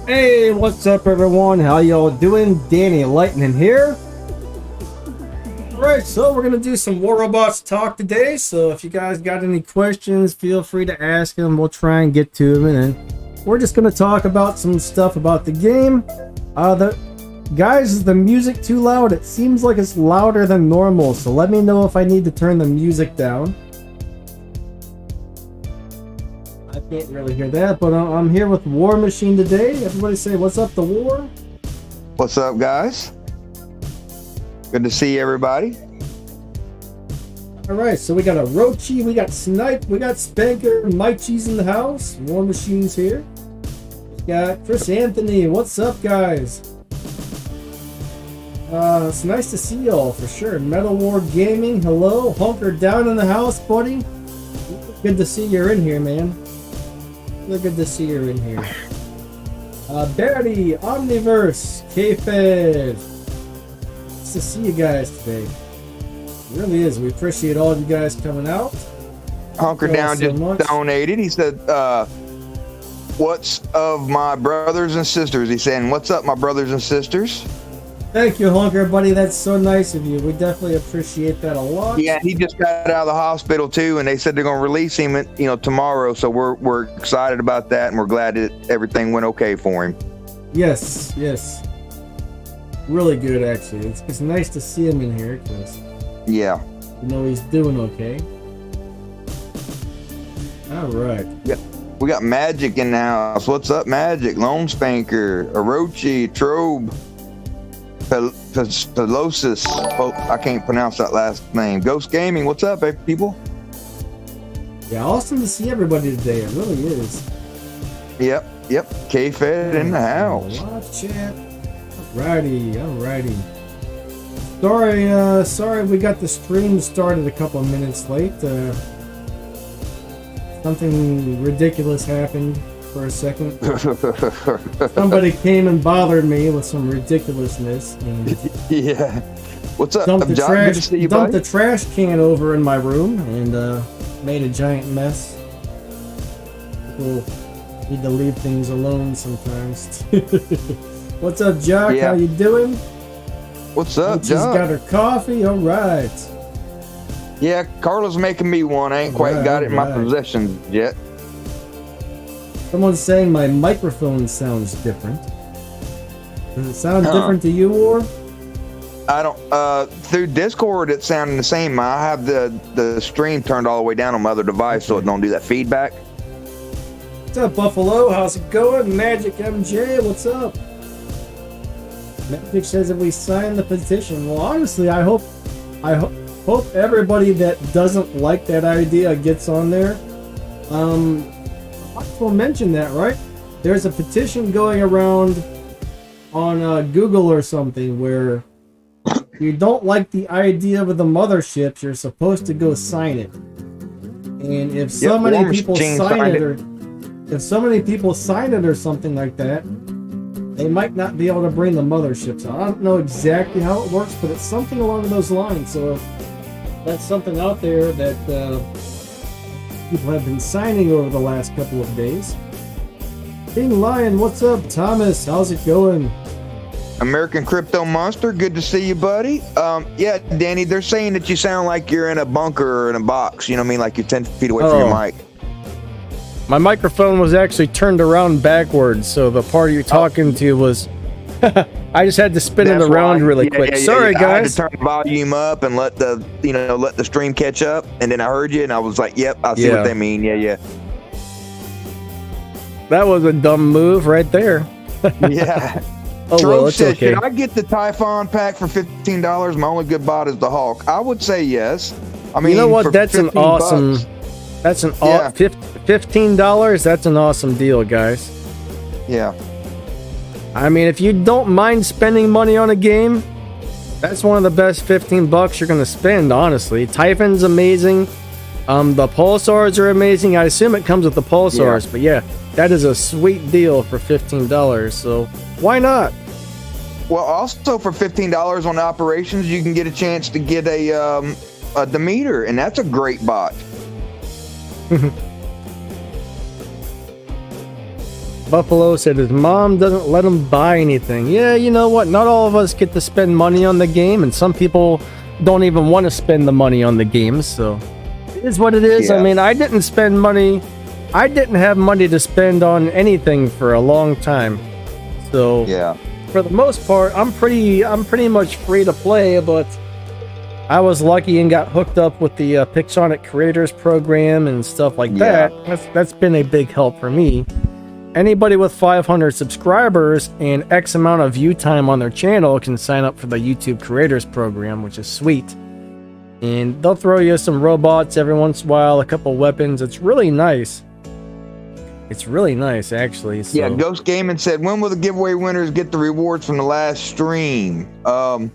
Hey, what's up everyone? How y'all doing? Danny Lightning here. Alright, so we're gonna do some War Robots talk today. So if you guys got any questions, feel free to ask them. We'll try and get to them, and then we're just gonna talk about some stuff about the game. Guys, is the music too loud? It seems like it's louder than normal, so let me know if I need to turn the music down. I can't really hear that, but I'm here with War Machine today. Everybody say what's up, the War? What's up, guys? Good to see everybody. All right, so we got a Rochi, we got Snipe, we got Spanker, Michi's in the house. War Machine's here. We got Chris Anthony. What's up, guys? It's nice to see y'all for sure. Metal War Gaming, hello. Hunker down in the house, buddy. Good to see you're in here, man. Really good to see you're in here. Barry, Omniverse, K-Fed. Nice to see you guys today. It really is. We appreciate all of you guys coming out. Hunker down just donated. He said, what's of my brothers and sisters? He's saying, what's up, my brothers and sisters? Thank you, Hunker, buddy. That's so nice of you. We definitely appreciate that a lot. Yeah, he just got out of the hospital too, and they said they're going to release him, tomorrow. So we're excited about that, and we're glad that everything went okay for him. Yes, yes. Really good, actually. It's nice to see him in here, because yeah, he's doing okay. All right. Yeah, we got Magic in the house. What's up, Magic? Lone Spanker, Orochi, Trobe. Pelosis. Oh, I can't pronounce that last name. Ghost Gaming. What's up, people? Yeah, awesome to see everybody today. It really is. Yep. K-Fed in the house. Live chat. Alrighty. Sorry we got the stream started a couple of minutes late. Something ridiculous happened for a second. Somebody came and bothered me with some ridiculously. Yeah. What's up, dumped John? Good to see you, dumped buddy. the trash can over in my room and made a giant mess. People need to leave things alone sometimes. What's up, Jock? Yeah. How you doing? What's up, She's John? got her coffee. All right. Yeah, Carla's making me one. I ain't quite got it in my possession yet. Someone's saying my microphone sounds different. Does it sound different to you, War? I don't. Through Discord, it's sounding the same. I have the stream turned all the way down on my other device, so it don't do that feedback. What's up, Buffalo? How's it going? Magic MJ, what's up? Magic says if we sign the petition. Well, honestly, I hope everybody that doesn't like that idea gets on there. We'll mention that, right? There's a petition going around on Google or something where you don't like the idea of the motherships, you're supposed to go sign it. And if so many people sign it, or if so many people sign it or something like that, they might not be able to bring the motherships out. I don't know exactly how it works, but it's something along those lines. So if that's something out there that people have been signing over the last couple of days. King Lion, what's up? Thomas, how's it going? American Crypto Monster, good to see you, buddy. Yeah, Danny, they're saying that you sound like you're in a bunker or in a box. You know what I mean? Like you're 10 feet away from your mic. My microphone was actually turned around backwards, so the part you're talking to was... I just had to spin it around really quick. Sorry, guys. I had to turn the volume up and let the stream catch up, and then I heard you, and I was like, "Yep, I see what they mean." Yeah. That was a dumb move right there. Yeah. Oh well, it's says, okay. Should I get the Typhon pack for $15? My only good bot is the Hulk. I would say yes. I mean, you know what? That's an awesome. Bucks, that's an $15. That's an awesome deal, guys. Yeah. I mean, if you don't mind spending money on a game, that's one of the best $15 you're gonna spend. Honestly, Typhon's amazing. The pulsars are amazing. I assume it comes with the pulsars, but yeah, that is a sweet deal for $15. So why not? Well, also for $15 on operations, you can get a chance to get a Demeter, and that's a great bot. Buffalo said his mom doesn't let him buy anything. Yeah, you know what? Not all of us get to spend money on the game, and some people don't even want to spend the money on the games, so it is what it is. Yeah. I mean, I didn't spend money. I didn't have money to spend on anything for a long time. So Yeah. for the most part, I'm pretty much free to play, but I was lucky and got hooked up with the Pixonic Creators Program and stuff like Yeah. that. That's been a big help for me. Anybody with 500 subscribers and X amount of view time on their channel can sign up for the YouTube Creators Program, which is sweet. And they'll throw you some robots every once in a while, a couple weapons. It's really nice. It's really nice, actually. So. Yeah, Ghost Gaming said, when will the giveaway winners get the rewards from the last stream? Well,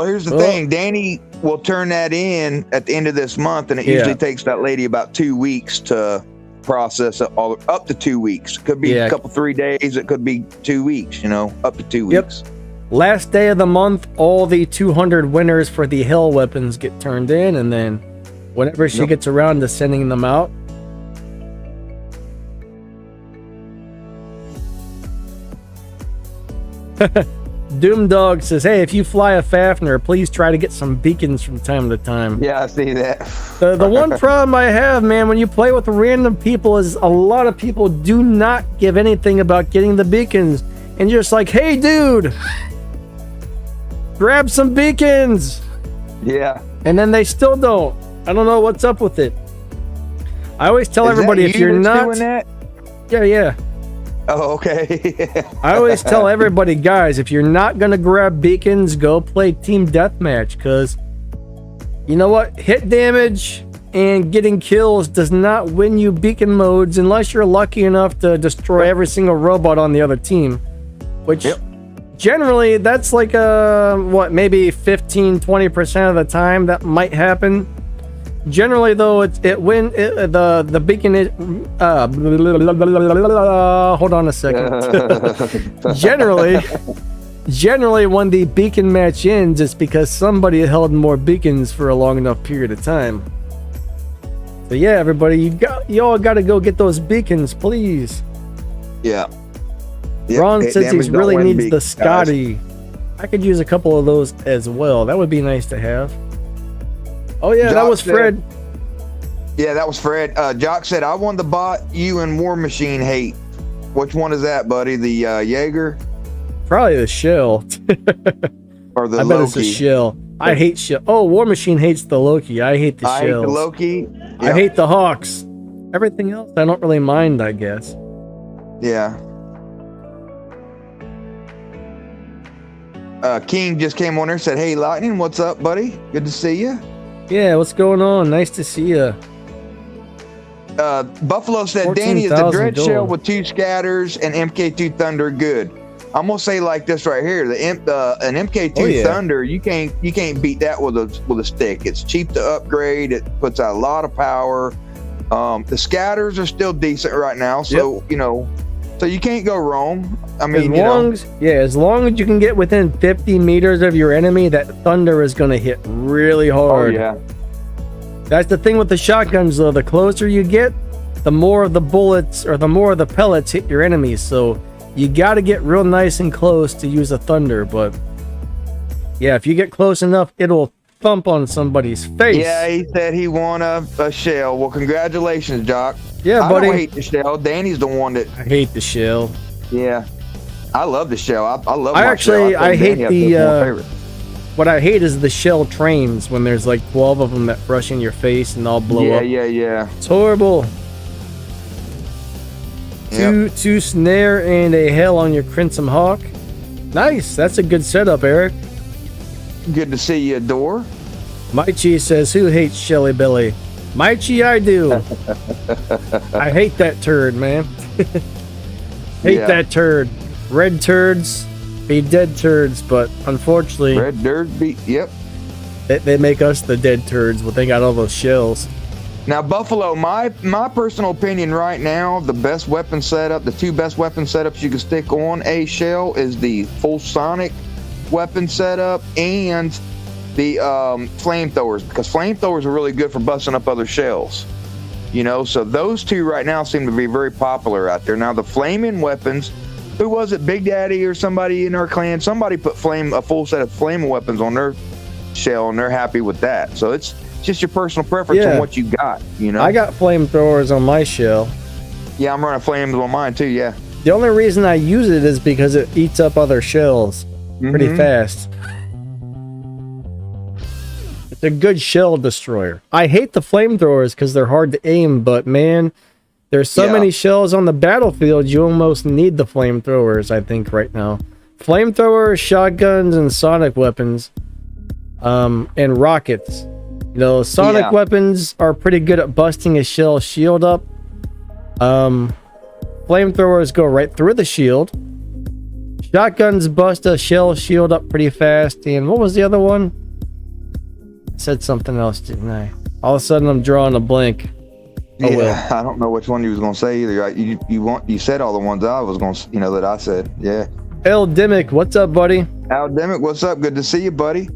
here's the thing. Danny will turn that in at the end of this month, and it usually takes that lady about 2 weeks to process it, all up to 2 weeks. It could be a couple, 3 days. It could be 2 weeks, up to 2 weeks. Last day of the month, all the 200 winners for the Hell weapons get turned in, and then whenever she gets around to sending them out. Doomdog says, hey, if you fly a Fafnir, please try to get some beacons from time to time. Yeah, I see that. The one problem I have, man, when you play with random people is a lot of people do not give anything about getting the beacons. And you're just like, hey, dude, grab some beacons. Yeah. And then they still don't. I don't know what's up with it. I always tell everybody, if you're not... doing that? Yeah. Oh, okay. I always tell everybody, guys, if you're not going to grab beacons, go play Team Deathmatch, because you know what? Hit damage and getting kills does not win you beacon modes unless you're lucky enough to destroy every single robot on the other team, which generally that's like maybe 15-20% of the time that might happen. Generally, though, the beacon is hold on a second. Generally, when the beacon match ends, it's because somebody held more beacons for a long enough period of time. So yeah, everybody, you all got to go get those beacons, please. Yeah. Ron says he really needs the beacons, Scotty. I could use a couple of those as well. That would be nice to have. Oh yeah, Jock that was said, Fred. Yeah, that was Fred. Jock said, I won the bot you and War Machine hate. Which one is that, buddy? The Jaeger? Probably the Shell. Or the Loki? I bet it's the Shell. I hate Shell. Oh, War Machine hates the Loki. I hate the Shells. I hate the Loki. Yep. I hate the Hawks. Everything else, I don't really mind, I guess. Yeah. King just came on there and said, hey, Lightning, what's up, buddy? Good to see you. Yeah, what's going on? Nice to see you. Buffalo said, Danny, is the Dread Shell with 2 scatters and MK2 Thunder good? I'm gonna say like this right here: an MK2 Thunder, you can't beat that with a stick. It's cheap to upgrade. It puts out a lot of power. The scatters are still decent right now, so so you can't go wrong. I mean, as long as you can get within 50 meters of your enemy, that Thunder is gonna hit really hard. Oh yeah. That's the thing with the shotguns, though. The closer you get, the more of the bullets or the more of the pellets hit your enemies. So you got to get real nice and close to use a Thunder. But yeah, if you get close enough, it'll thump on somebody's face. Yeah, he said he won a shell. Well, congratulations, Jock. Yeah, buddy. I don't hate the shell. Danny's the one that... I hate the shell. Yeah. I love the shell. I love I my actually, shell. I hate the... What I hate is the shell trains when there's like 12 of them that brush in your face and all blow up. Yeah. It's horrible. Yep. Two snare and a hell on your Crimson Hawk. Nice. That's a good setup, Eric. Good to see you, Door. Maichi says, who hates Shelly Belly? Maichi, I do. I hate that turd, man. Hate that turd. Red turds be dead turds, but unfortunately... Red dirt be... Yep. They make us the dead turds, but they got all those shells. Now, Buffalo, my personal opinion right now, the best weapon setup, the 2 best weapon setups you can stick on a shell is the full sonic weapon setup and the flamethrowers, because flamethrowers are really good for busting up other shells. You know, so those two right now seem to be very popular out there. Now the flaming weapons, who was it? Big Daddy or somebody in our clan? Somebody put a full set of flaming weapons on their shell, and they're happy with that. So it's just your personal preference on what you got. You know, I got flamethrowers on my shell. Yeah, I'm running flames on mine too. Yeah. The only reason I use it is because it eats up other shells pretty fast. It's a good shell destroyer. I hate the flamethrowers because they're hard to aim, but man, there's so many shells on the battlefield, you almost need the flamethrowers, I think, right now. Flamethrowers, shotguns, and sonic weapons, and rockets. You know, sonic weapons are pretty good at busting a shell shield up. Flamethrowers go right through the shield. Shotguns bust a shell shield up pretty fast. And what was the other one? I said something else, didn't I? All of a sudden, I'm drawing a blank. Oh, well. I don't know which one you was gonna say either. You said all the ones I was gonna, that I said. Yeah. El Dimick, what's up, buddy? Al Dimick, what's up? Good to see you, buddy.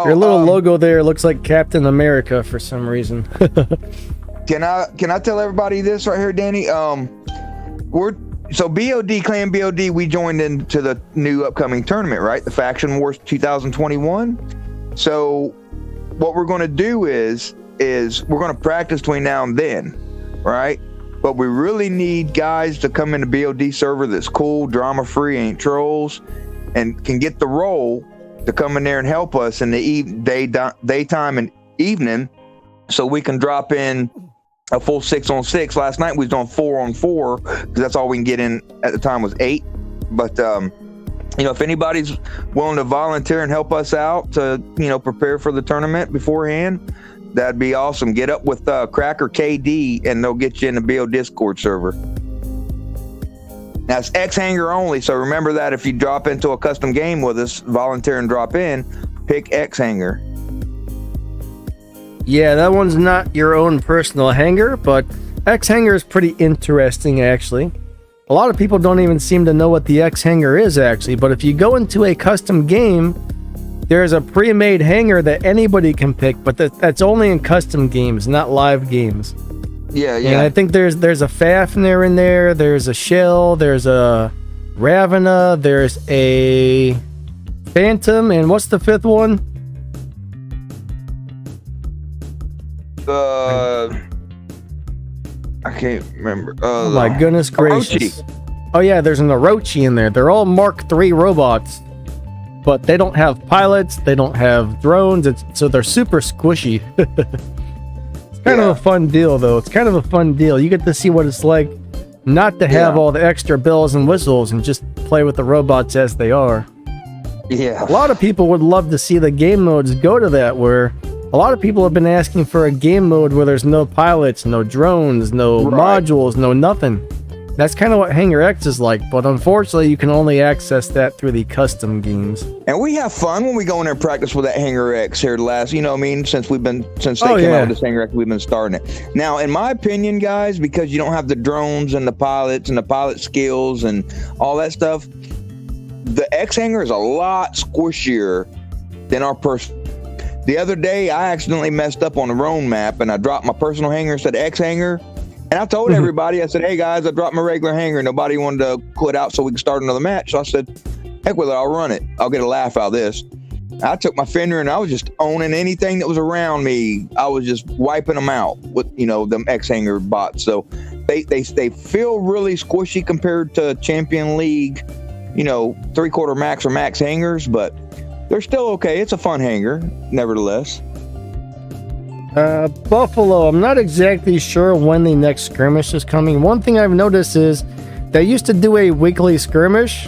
Your little logo there looks like Captain America for some reason. Can I tell everybody this right here, Danny? BOD, Clan BOD, we joined into the new upcoming tournament, right? The Faction Wars 2021. So what we're going to do is we're going to practice between now and then, right? But we really need guys to come in the BOD server that's cool, drama-free, ain't trolls, and can get the role to come in there and help us in the daytime and evening, so we can drop in a full 6-on-6. Last night we was on 4-on-4 because that's all we can get in at the time was 8. But if anybody's willing to volunteer and help us out to prepare for the tournament beforehand, that'd be awesome. Get up with Cracker KD and they'll get you in the BO Discord server. Now it's X Hangar only, so remember that if you drop into a custom game with us, volunteer and drop in, pick X Hangar. Yeah, that one's not your own personal hangar, but X Hangar is pretty interesting, actually. A lot of people don't even seem to know what the X Hangar is, actually, but if you go into a custom game, there's a pre-made hangar that anybody can pick, but that's only in custom games, not live games. Yeah. And I think there's a Fafnir in there, there's a Shell, there's a Ravena, there's a Phantom, and what's the fifth one? I can't remember. Oh my goodness gracious. Orochi. Oh yeah, there's an Orochi in there. They're all Mark III robots, but they don't have pilots, they don't have drones, so they're super squishy. It's kind of a fun deal, though. It's kind of a fun deal. You get to see what it's like not to have all the extra bells and whistles and just play with the robots as they are. Yeah. A lot of people would love to see the game modes go to that, where a lot of people have been asking for a game mode where there's no pilots, no drones, no modules, no nothing. That's kind of what Hangar X is like, but unfortunately you can only access that through the custom games. And we have fun when we go in there and practice with that Hangar X here since they came out with this Hangar X, we've been starting it. Now, in my opinion, guys, because you don't have the drones and the pilots and the pilot skills and all that stuff, the X Hangar is a lot squishier than our The other day, I accidentally messed up on the Rhone map, and I dropped my personal hangar instead of X Hangar. And I told everybody, I said, hey guys, I dropped my regular hangar. Nobody wanted to quit out so we could start another match. So I said, heck with it, I'll run it. I'll get a laugh out of this. I took my Fender and I was just owning anything that was around me. I was just wiping them out with, them X Hangar bots. So they feel really squishy compared to Champion League, 3/4 max or max hangars, but they're still okay. It's a fun hangar, nevertheless. Buffalo, I'm not exactly sure when the next skirmish is coming. One thing I've noticed is they used to do a weekly skirmish.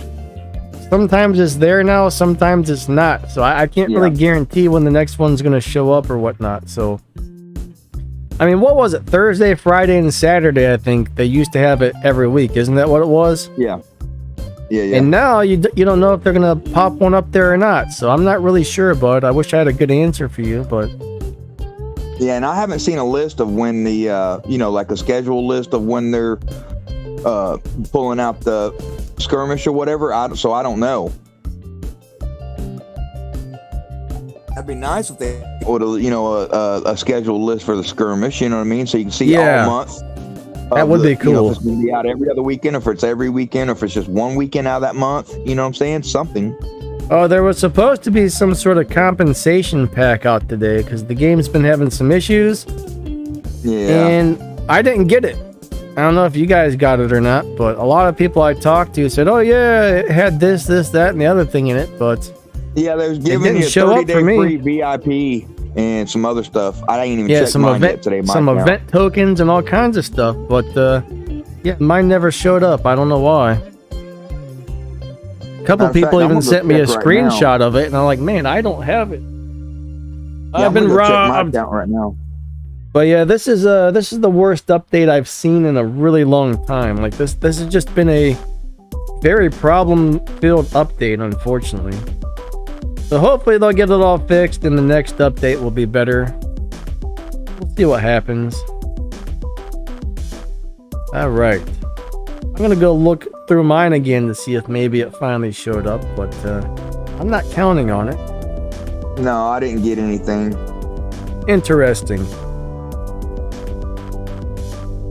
Sometimes it's there now, sometimes it's not. So I can't really guarantee when the next one's going to show up or whatnot. So, I mean, what was it? Thursday, Friday, and Saturday, I think. They used to have it every week. Isn't that what it was? Yeah. And now you don't know if they're going to pop one up there or not. So I'm not really sure, bud. I wish I had a good answer for you, but... Yeah, and I haven't seen a list of when the, like a schedule list of when they're pulling out the skirmish or whatever. So I don't know. That'd be nice if they would, a scheduled list for the skirmish. You know what I mean? So you can see all month. That would be cool. If it's going to be out every other weekend, if it's every weekend, or if it's just one weekend out of that month. You know what I'm saying? Something. Oh, there was supposed to be some sort of compensation pack out today because the game's been having some issues. Yeah. And I didn't get it. I don't know if you guys got it or not, but a lot of people I talked to said, "Oh yeah, it had this, that, and the other thing in it." But yeah, they was giving you a 30-day free VIP and some other stuff. I didn't even check mine yet today. Some event tokens and all kinds of stuff. But yeah, mine never showed up. I don't know why. A couple people even sent me a screenshot of it, and I'm like, man, I don't have it. I've been robbed. Right now. But yeah, this is the worst update I've seen in a really long time. Like this has just been a very problem-filled update, unfortunately. So hopefully they'll get it all fixed, and the next update will be better. We'll see what happens. All right, I'm gonna go look through mine again to see if maybe it finally showed up, but I'm not counting on it. No, I didn't get anything. Interesting.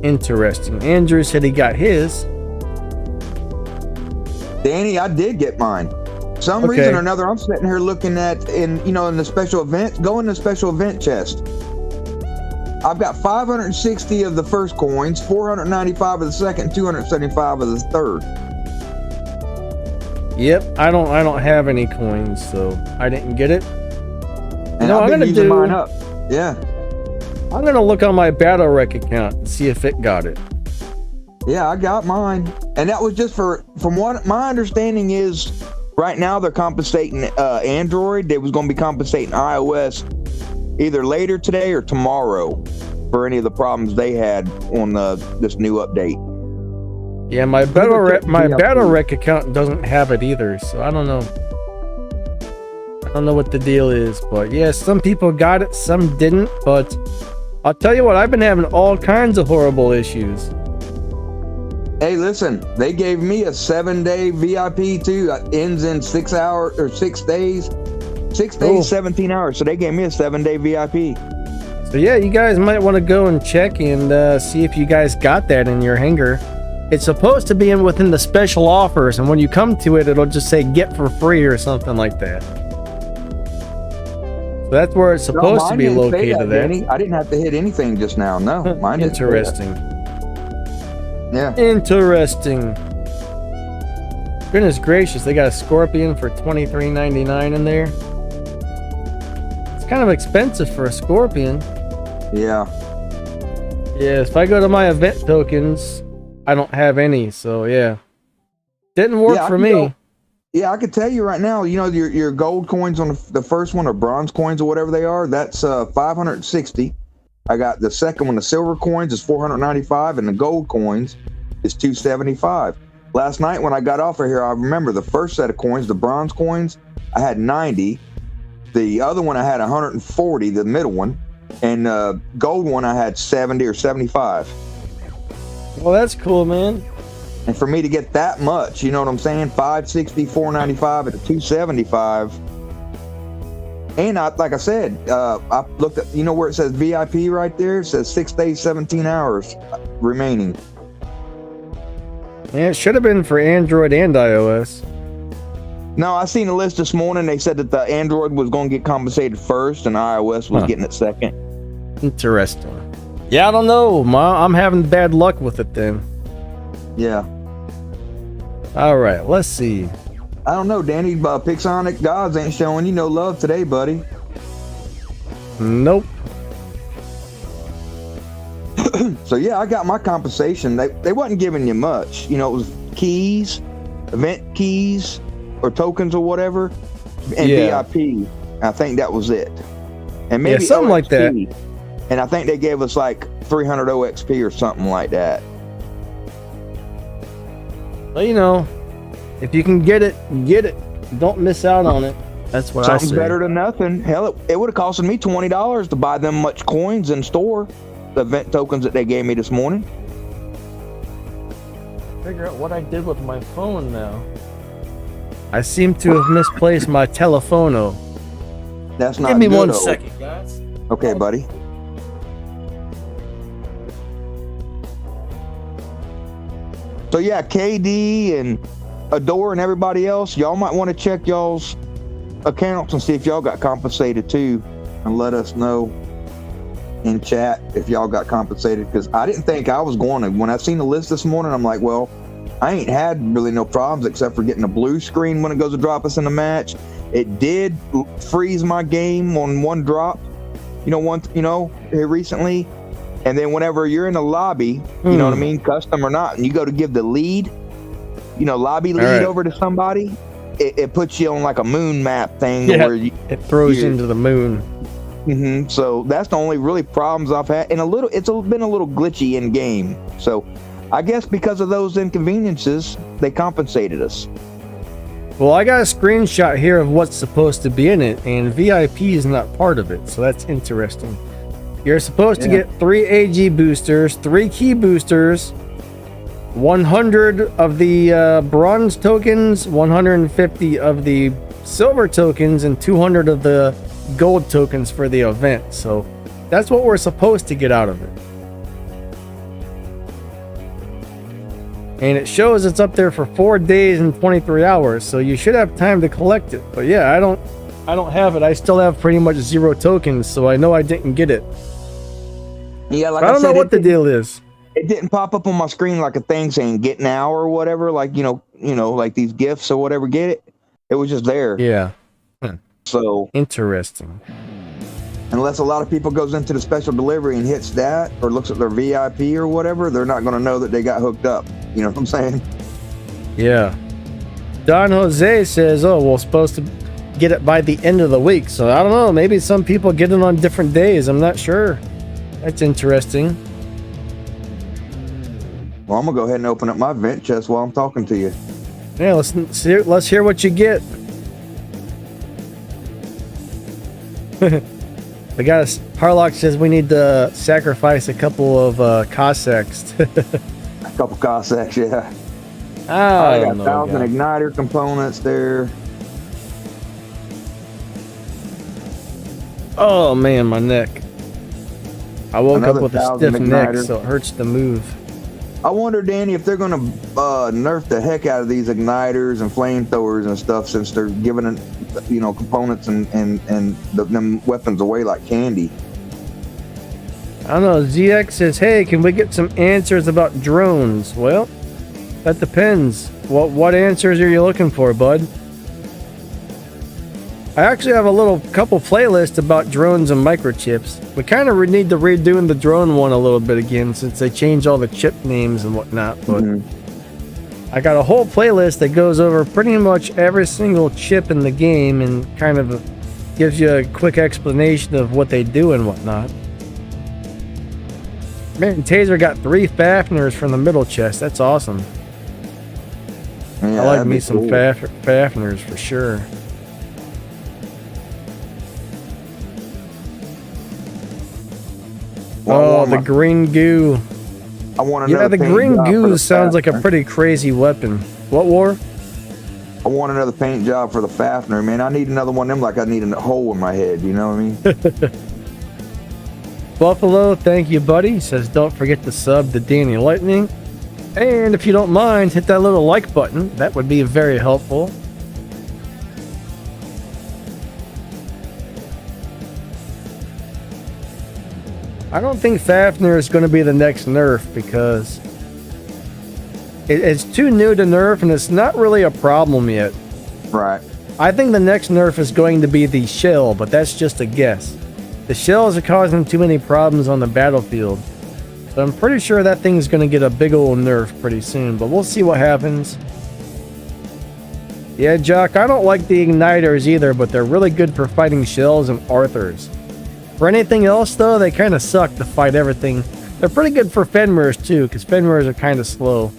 Andrew said he got his. Danny, I did get mine. Some reason or another, I'm sitting here looking at in the special event. Go in the special event chest. I've got 560 of the first coins, 495 of the second, 275 of the third. Yep, I don't have any coins, so I didn't get it. And I've been using mine up. Yeah. I'm gonna look on my battle rec account and see if it got it. Yeah, I got mine, and that was just from what my understanding is. Right now, they're compensating Android. They was going to be compensating iOS either later today or tomorrow for any of the problems they had on this new update. Yeah, my battle rec account doesn't have it either, so I don't know. I don't know what the deal is, but yeah, some people got it, some didn't. But I'll tell you what, I've been having all kinds of horrible issues. Hey, listen, they gave me a 7-day VIP too. Ends in 6 hours or 6 days. 6 days, 17 hours. So they gave me a 7-day VIP. So yeah, you guys might want to go and check and see if you guys got that in your hangar. It's supposed to be within the special offers, and when you come to it, it'll just say get for free or something like that. So that's where it's supposed to be located at. I didn't have to hit anything just now. No, mine didn't. Interesting. Yeah. Interesting. Goodness gracious, they got a Scorpion for $23.99 in there. It's kind of expensive for a Scorpion. Yeah. Yeah, if I go to my event tokens, I don't have any, so yeah. Didn't work for me. Yeah, I could tell you right now, your gold coins on the first one, or bronze coins or whatever they are, that's 560. I got the second one, the silver coins is 495, and the gold coins is 275. Last night when I got off of here, I remember the first set of coins, the bronze coins, I had 90. The other one I had 140, the middle one, and gold one I had 70 or 75. Well, that's cool, man. And for me to get that much, you know what I'm saying? 560, 495 at the 275. And like I said, I looked at, where it says VIP right there? It says 6 days, 17 hours remaining. Yeah, it should have been for Android and iOS. No, I seen a list this morning. They said that the Android was going to get compensated first and iOS was getting it second. Interesting. Yeah, I don't know. I'm having bad luck with it then. Yeah. All right, let's see. I don't know, Danny. Pixonic Gods ain't showing you no love today, buddy. Nope. So yeah, I got my compensation. They wasn't giving you much. It was keys, event keys, or tokens or whatever, and VIP. I think that was it. And maybe something OXP, like that. And I think they gave us like 300 OXP or something like that. Well, if you can get it, get it. Don't miss out on it. That's what I say. Something better than nothing. Hell, it would have costed me $20 to buy them much coins in store. The event tokens that they gave me this morning. Figure out what I did with my phone now. I seem to have misplaced my telephono. That's not Give me good, 1 though. second, guys. Okay, buddy. So yeah, KD and Adore and everybody else, y'all might want to check y'all's accounts and see if y'all got compensated too, and let us know in chat if y'all got compensated, because I didn't think I was going to. When I seen the list this morning, I'm like, well, I ain't had really no problems except for getting a blue screen when it goes to drop us in the match. It did freeze my game on one drop, here recently. And then whenever you're in the lobby, you know what I mean, custom or not, and you go to give the lead, lobby lead over to somebody, it puts you on like a moon map thing where it throws you into the moon. So that's the only really problems I've had, and it's been a little glitchy in game. So I guess because of those inconveniences, they compensated us. Well, I got a screenshot here of what's supposed to be in it, and VIP is not part of it, so that's interesting. You're supposed to get 3 AG boosters, 3 key boosters, 100 of the bronze tokens, 150 of the silver tokens, and 200 of the gold tokens for the event. So that's what we're supposed to get out of it. And it shows it's up there for 4 days and 23 hours, so you should have time to collect it. But yeah, I don't have it. I still have pretty much 0 tokens, so I know I didn't get it. Yeah, like I don't know what the deal is. It didn't pop up on my screen like a thing saying get now or whatever, like like these gifts or whatever, get it. It was just there. Yeah. So interesting. Unless a lot of people goes into the special delivery and hits that or looks at their VIP or whatever, they're not going to know that they got hooked up. You know what I'm saying? Yeah. Don Jose says, oh, we're supposed to get it by the end of the week. So I don't know. Maybe some people get it on different days. I'm not sure. That's interesting. Well, I'm going to go ahead and open up my vent chest while I'm talking to you. Yeah, let's hear what you get. The guy, Harlock says we need to sacrifice a couple of Cossacks. A couple Cossacks, yeah. I got 1,000 igniter components there. Oh man, my neck. I woke up with a stiff neck, igniter. so it hurts to move. I wonder, Danny, if they're going to nerf the heck out of these igniters and flamethrowers and stuff, since they're giving components and them weapons away like candy. I don't know. ZX says, hey, can we get some answers about drones? Well, that depends. What answers are you looking for, bud? I actually have a couple playlists about drones and microchips. We kind of need to redo the drone one a little bit again, since they changed all the chip names and whatnot. But I got a whole playlist that goes over pretty much every single chip in the game and kind of gives you a quick explanation of what they do and whatnot. Man, Taser got 3 Fafners from the middle chest. That's awesome. Yeah, I like me some Fafners for sure. Oh, the green goo. I want to know. Yeah, the green goo sounds like a pretty crazy weapon. What, War? I want another paint job for the Fafner, man. I need another one of them like I need a hole in my head, you know what I mean? Buffalo, thank you, buddy. He says, don't forget to sub to Danny Lightning. And if you don't mind, hit that little like button. That would be very helpful. I don't think Fafnir is going to be the next Nerf because it's too new to Nerf and it's not really a problem yet. Right. I think the next Nerf is going to be the shell, but that's just a guess. The shells are causing too many problems on the battlefield. So I'm pretty sure that thing's going to get a big old Nerf pretty soon, but we'll see what happens. Yeah, Jock, I don't like the igniters either, but they're really good for fighting shells and Arthurs. For anything else, though, they kind of suck to fight everything. They're pretty good for Fenrir's, too, because Fenrir's are kind of slow.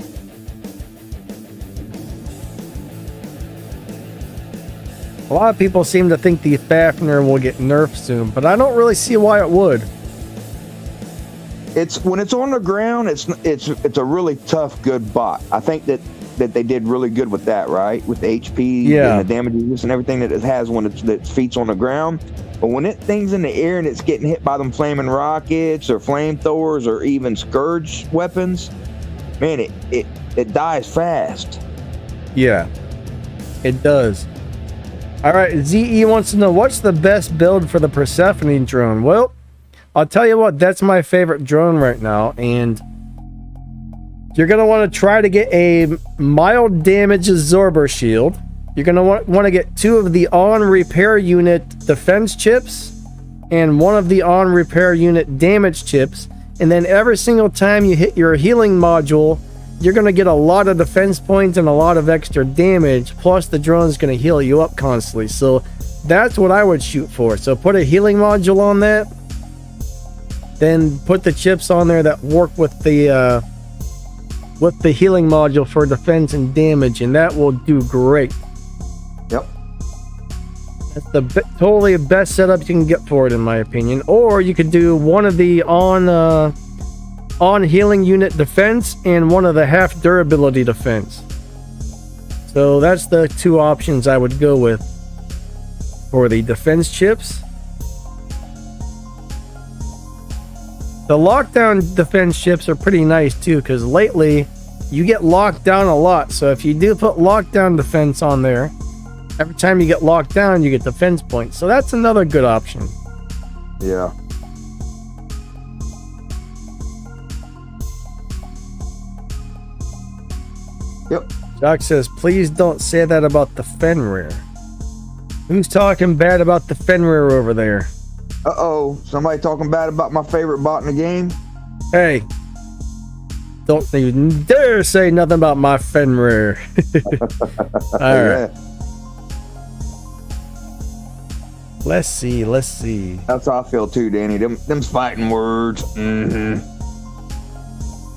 A lot of people seem to think the Fafnir will get nerfed soon, but I don't really see why it would. It's when it's on the ground, it's a really tough, good bot. I think that that they did really good with that, right? With the HP and the damage and everything that it has when its feet's on the ground. But when thing's in the air and it's getting hit by them flaming rockets or flamethrowers or even scourge weapons, man, it dies fast. Yeah, it does. All right, ZE wants to know, what's the best build for the Persephone drone? Well, I'll tell you what, that's my favorite drone right now, and you're going to want to try to get a mild damage absorber shield. You're going to want to get 2 of the on repair unit defense chips and 1 of the on repair unit damage chips. And then every single time you hit your healing module, you're going to get a lot of defense points and a lot of extra damage. Plus the drone's going to heal you up constantly. So that's what I would shoot for. So put a healing module on that. Then put the chips on there that work with the healing module for defense and damage. And that will do great. Yep. That's the totally best setup you can get for it, in my opinion. Or you could do 1 of the on healing unit defense and 1 of the half durability defense. So that's the 2 options I would go with for the defense chips. The lockdown defense chips are pretty nice too, because lately you get locked down a lot. So if you do put lockdown defense on there, every time you get locked down, you get defense points. So that's another good option. Yeah. Yep. Doc says, please don't say that about the Fenrir. Who's talking bad about the Fenrir over there? Uh-oh. Somebody talking bad about my favorite bot in the game? Hey. Don't even dare say nothing about my Fenrir. All right. Yeah. Let's see. That's how I feel too, Danny. Them's fighting words. Mm-hmm.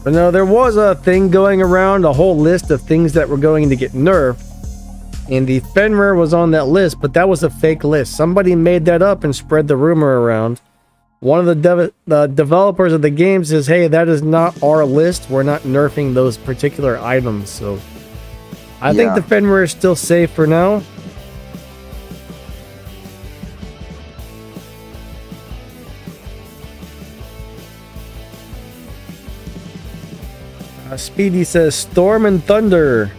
But no, there was a thing going around, a whole list of things that were going to get nerfed. And the Fenrir was on that list, but that was a fake list. Somebody made that up and spread the rumor around. One of the developers of the game says, hey, that is not our list. We're not nerfing those particular items. So I think the Fenrir is still safe for now. Speedy says Storm and Thunder.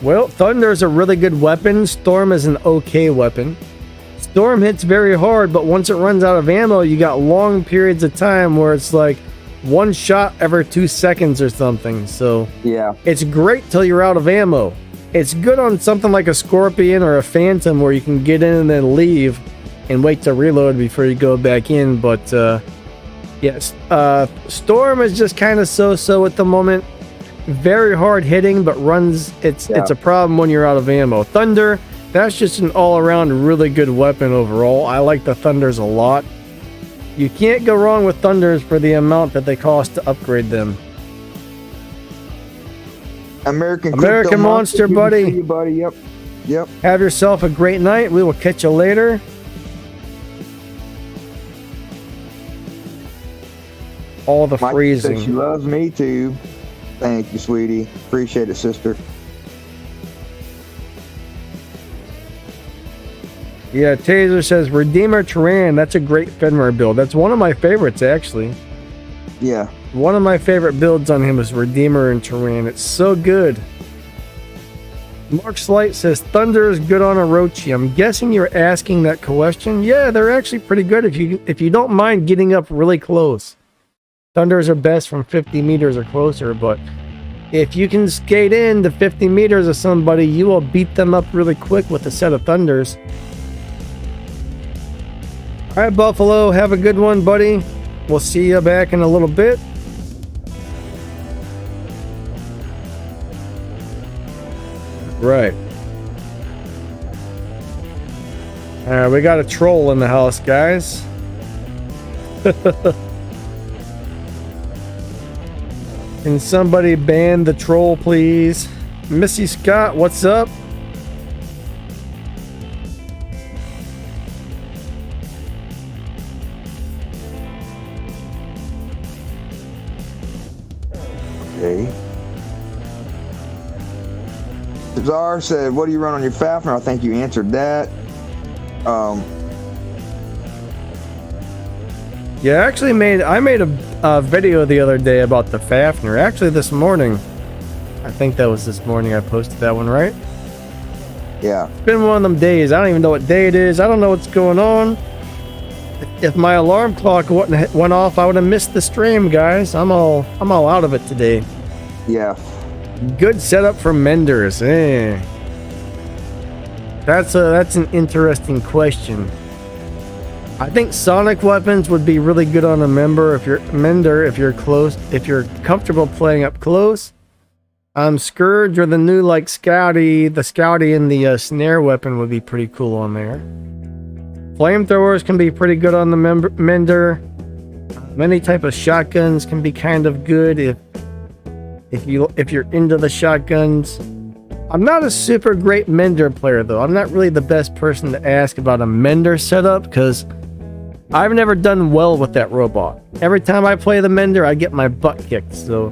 Well, Thunder is a really good weapon. Storm is an okay weapon. Storm hits very hard, but once it runs out of ammo, you got long periods of time where it's like 1 shot every 2 seconds or something. So yeah, it's great till you're out of ammo. It's good on something like a Scorpion or a Phantom where you can get in and then leave and wait to reload before you go back in. But yes, Storm is just kind of so-so at the moment. Very hard hitting, but runs. It's a problem when you're out of ammo. Thunder, that's just an all-around really good weapon overall. I like the Thunders a lot. You can't go wrong with Thunders for the amount that they cost to upgrade them. American Monster, buddy. You, buddy. Yep. Have yourself a great night. We will catch you later. All the Mike freezing. Says she loves me too. Thank you, sweetie. Appreciate it, sister. Yeah, Taser says Redeemer Terran. That's a great Fenrir build. That's one of my favorites, actually. Yeah. One of my favorite builds on him is Redeemer and Terran. It's so good. Mark Slight says Thunder is good on Orochi. I'm guessing you're asking that question. Yeah, they're actually pretty good if you don't mind getting up really close. Thunders are best from 50 meters or closer, but if you can skate in to 50 meters of somebody, you will beat them up really quick with a set of Thunders. All right, Buffalo, have a good one, buddy. We'll see you back in a little bit. Right. All right, we got a troll in the house, guys. Can somebody ban the troll, please? Missy Scott, what's up? Okay. Czar said, what do you run on your Fafnir? I think you answered that. Yeah, I made a video the other day about the Fafnir. Actually, this morning. I think that was this morning I posted that one, right? Yeah. It's been one of them days. I don't even know what day it is. I don't know what's going on. If my alarm clock went off, I would have missed the stream, guys. I'm all out of it today. Yeah. Good setup for menders. That's an interesting question. I think sonic weapons would be really good on a mender if you're comfortable playing up close. Scourge or the new the Scouty and the snare weapon would be pretty cool on there. Flamethrowers can be pretty good on the mender. Many type of shotguns can be kind of good if you're into the shotguns. I'm not a super great mender player though. I'm not really the best person to ask about a mender setup because I've never done well with that robot. Every time I play the mender, I get my butt kicked. So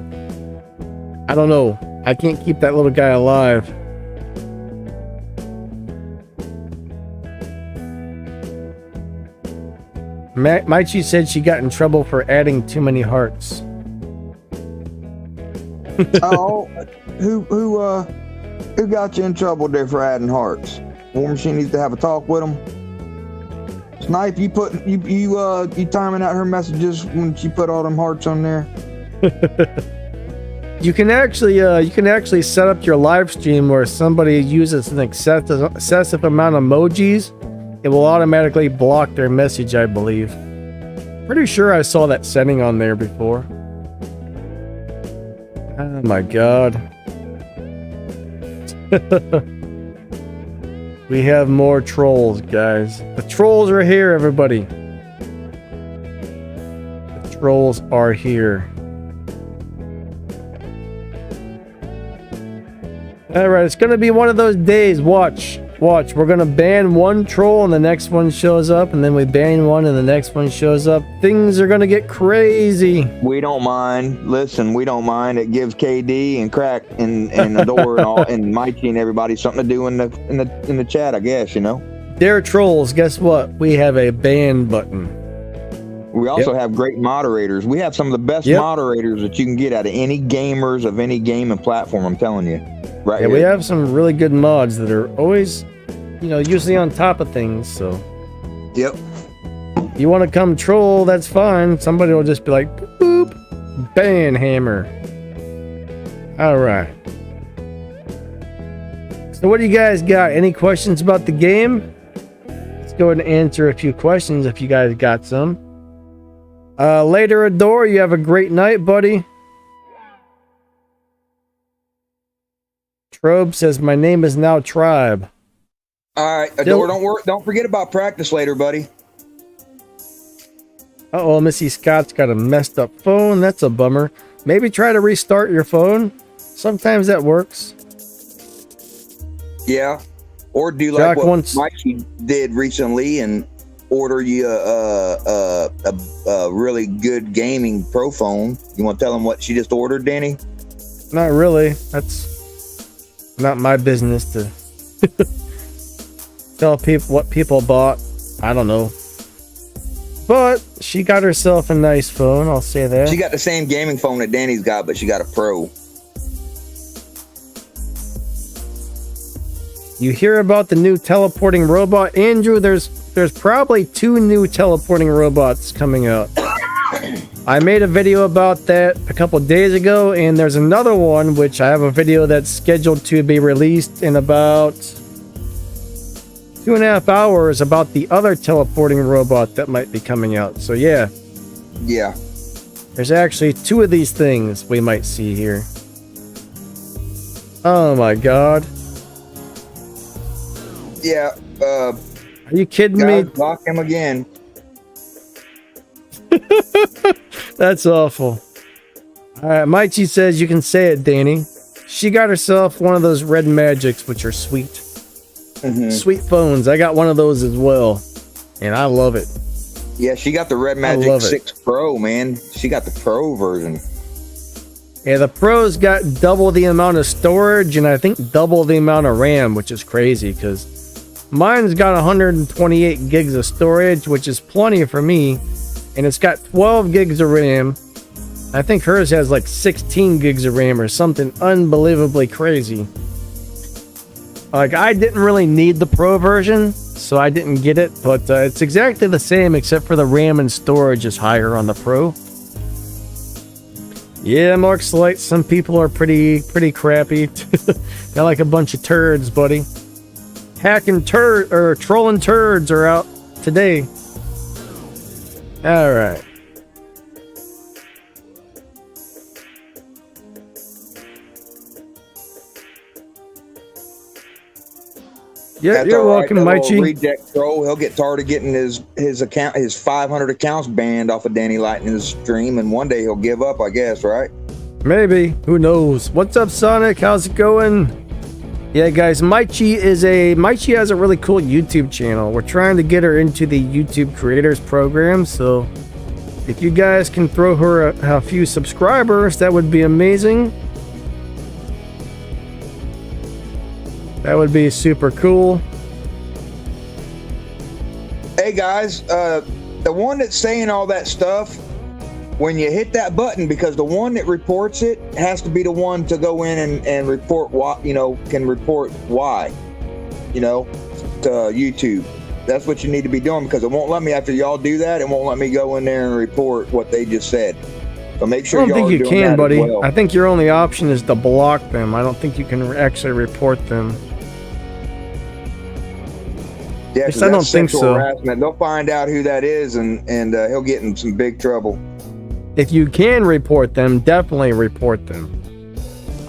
I don't know. I can't keep that little guy alive. Maichi said she got in trouble for adding too many hearts. Oh, who got you in trouble there for adding hearts? War Machine needs to have a talk with them. Snipe, you timing out her messages when she put all them hearts on there? You can actually set up your live stream where somebody uses an excessive amount of emojis. It will automatically block their message, I believe. Pretty sure I saw that setting on there before. Oh my god. We have more trolls, guys. The trolls are here, everybody. The trolls are here. Alright, it's gonna be one of those days. Watch. We're gonna ban one troll and the next one shows up, and then we ban one and the next one shows up. Things are gonna get crazy. We don't mind. Listen, we don't mind. It gives KD and Crack and Adore and all and Mikey and everybody something to do in the chat, I guess, you know. They're trolls. Guess what? We have a ban button. We also have great moderators. We have some of the best moderators that you can get out of any gamers of any game and platform, I'm telling you. Right. Yeah, we have some really good mods that are always, usually on top of things, so. Yep. You want to come troll, that's fine. Somebody will just be like, boop, ban hammer. Alright. So what do you guys got? Any questions about the game? Let's go ahead and answer a few questions if you guys got some. Later, Adore, you have a great night, buddy. Trobe says, my name is now Tribe. Alright, Adore, don't forget about practice later, buddy. Uh-oh, Missy Scott's got a messed up phone. That's a bummer. Maybe try to restart your phone. Sometimes that works. Yeah. Or do like what Mikey did recently and order you a really good gaming pro phone. You want to tell them what she just ordered, Danny? Not really. That's not my business to tell people what people bought. I don't know. But she got herself a nice phone, I'll say that. She got the same gaming phone that Danny's got, but she got a Pro. You hear about the new teleporting robot? Andrew, there's probably 2 new teleporting robots coming out. I made a video about that a couple days ago, and there's another one which I have a video that's scheduled to be released in about 2.5 hours about the other teleporting robot that might be coming out. So yeah. Yeah. There's actually 2 of these things we might see here. Oh my god. Yeah, are you kidding me? Block him again. That's awful. Alright, Maichi says you can say it, Danny. She got herself one of those red magics, which are sweet. Mm-hmm. Sweet phones. I got one of those as well. And I love it. Yeah, she got the Red Magic 6 Pro, man. She got the Pro version. Yeah, the Pro's got double the amount of storage and I think double the amount of RAM, which is crazy because mine's got 128 gigs of storage, which is plenty for me, and it's got 12 gigs of RAM. I think hers has like 16 gigs of RAM or something unbelievably crazy. Like, I didn't really need the Pro version, so I didn't get it, but it's exactly the same except for the RAM and storage is higher on the Pro. Yeah, Mark's like, some people are pretty crappy. They're like a bunch of turds, buddy. Trolling turds are out today. All right. Yeah, you're welcome, Maichi. Reject troll. He'll get tired of getting his account, his 500 accounts banned off of Danny Lightning's stream, and one day he'll give up, I guess, right? Maybe. Who knows? What's up, Sonic? How's it going? Yeah, guys, Maichi has a really cool YouTube channel. We're trying to get her into the YouTube Creators Program, so if you guys can throw her a few subscribers, that would be amazing. That would be super cool. Hey guys, the one that's saying all that stuff, when you hit that button, because the one that reports it has to be the one to go in and report what, can report why, to YouTube. That's what you need to be doing, because it won't let me, after y'all do that, it won't let me go in there and report what they just said. So make sure I don't think you can, buddy. Well. I think your only option is to block them. I don't think you can actually report them. Yeah, because I don't think so. Harassment. They'll find out who that is, and he'll get in some big trouble. If you can report them, definitely report them.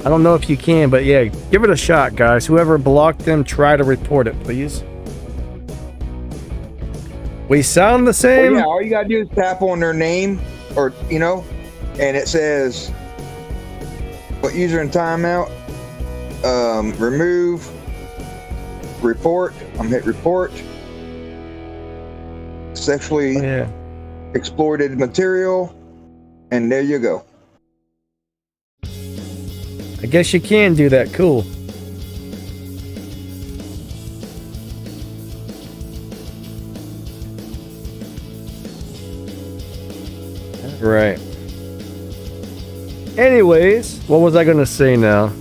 I don't know if you can, but yeah, give it a shot, guys. Whoever blocked them, try to report it, please. We sound the same. Well, yeah, all you gotta do is tap on their name, or and it says what user in timeout, remove, report. I'm hit report. Sexually exploited material, and there you go. I guess you can do that. Cool. Right. Anyways, what was I gonna say now?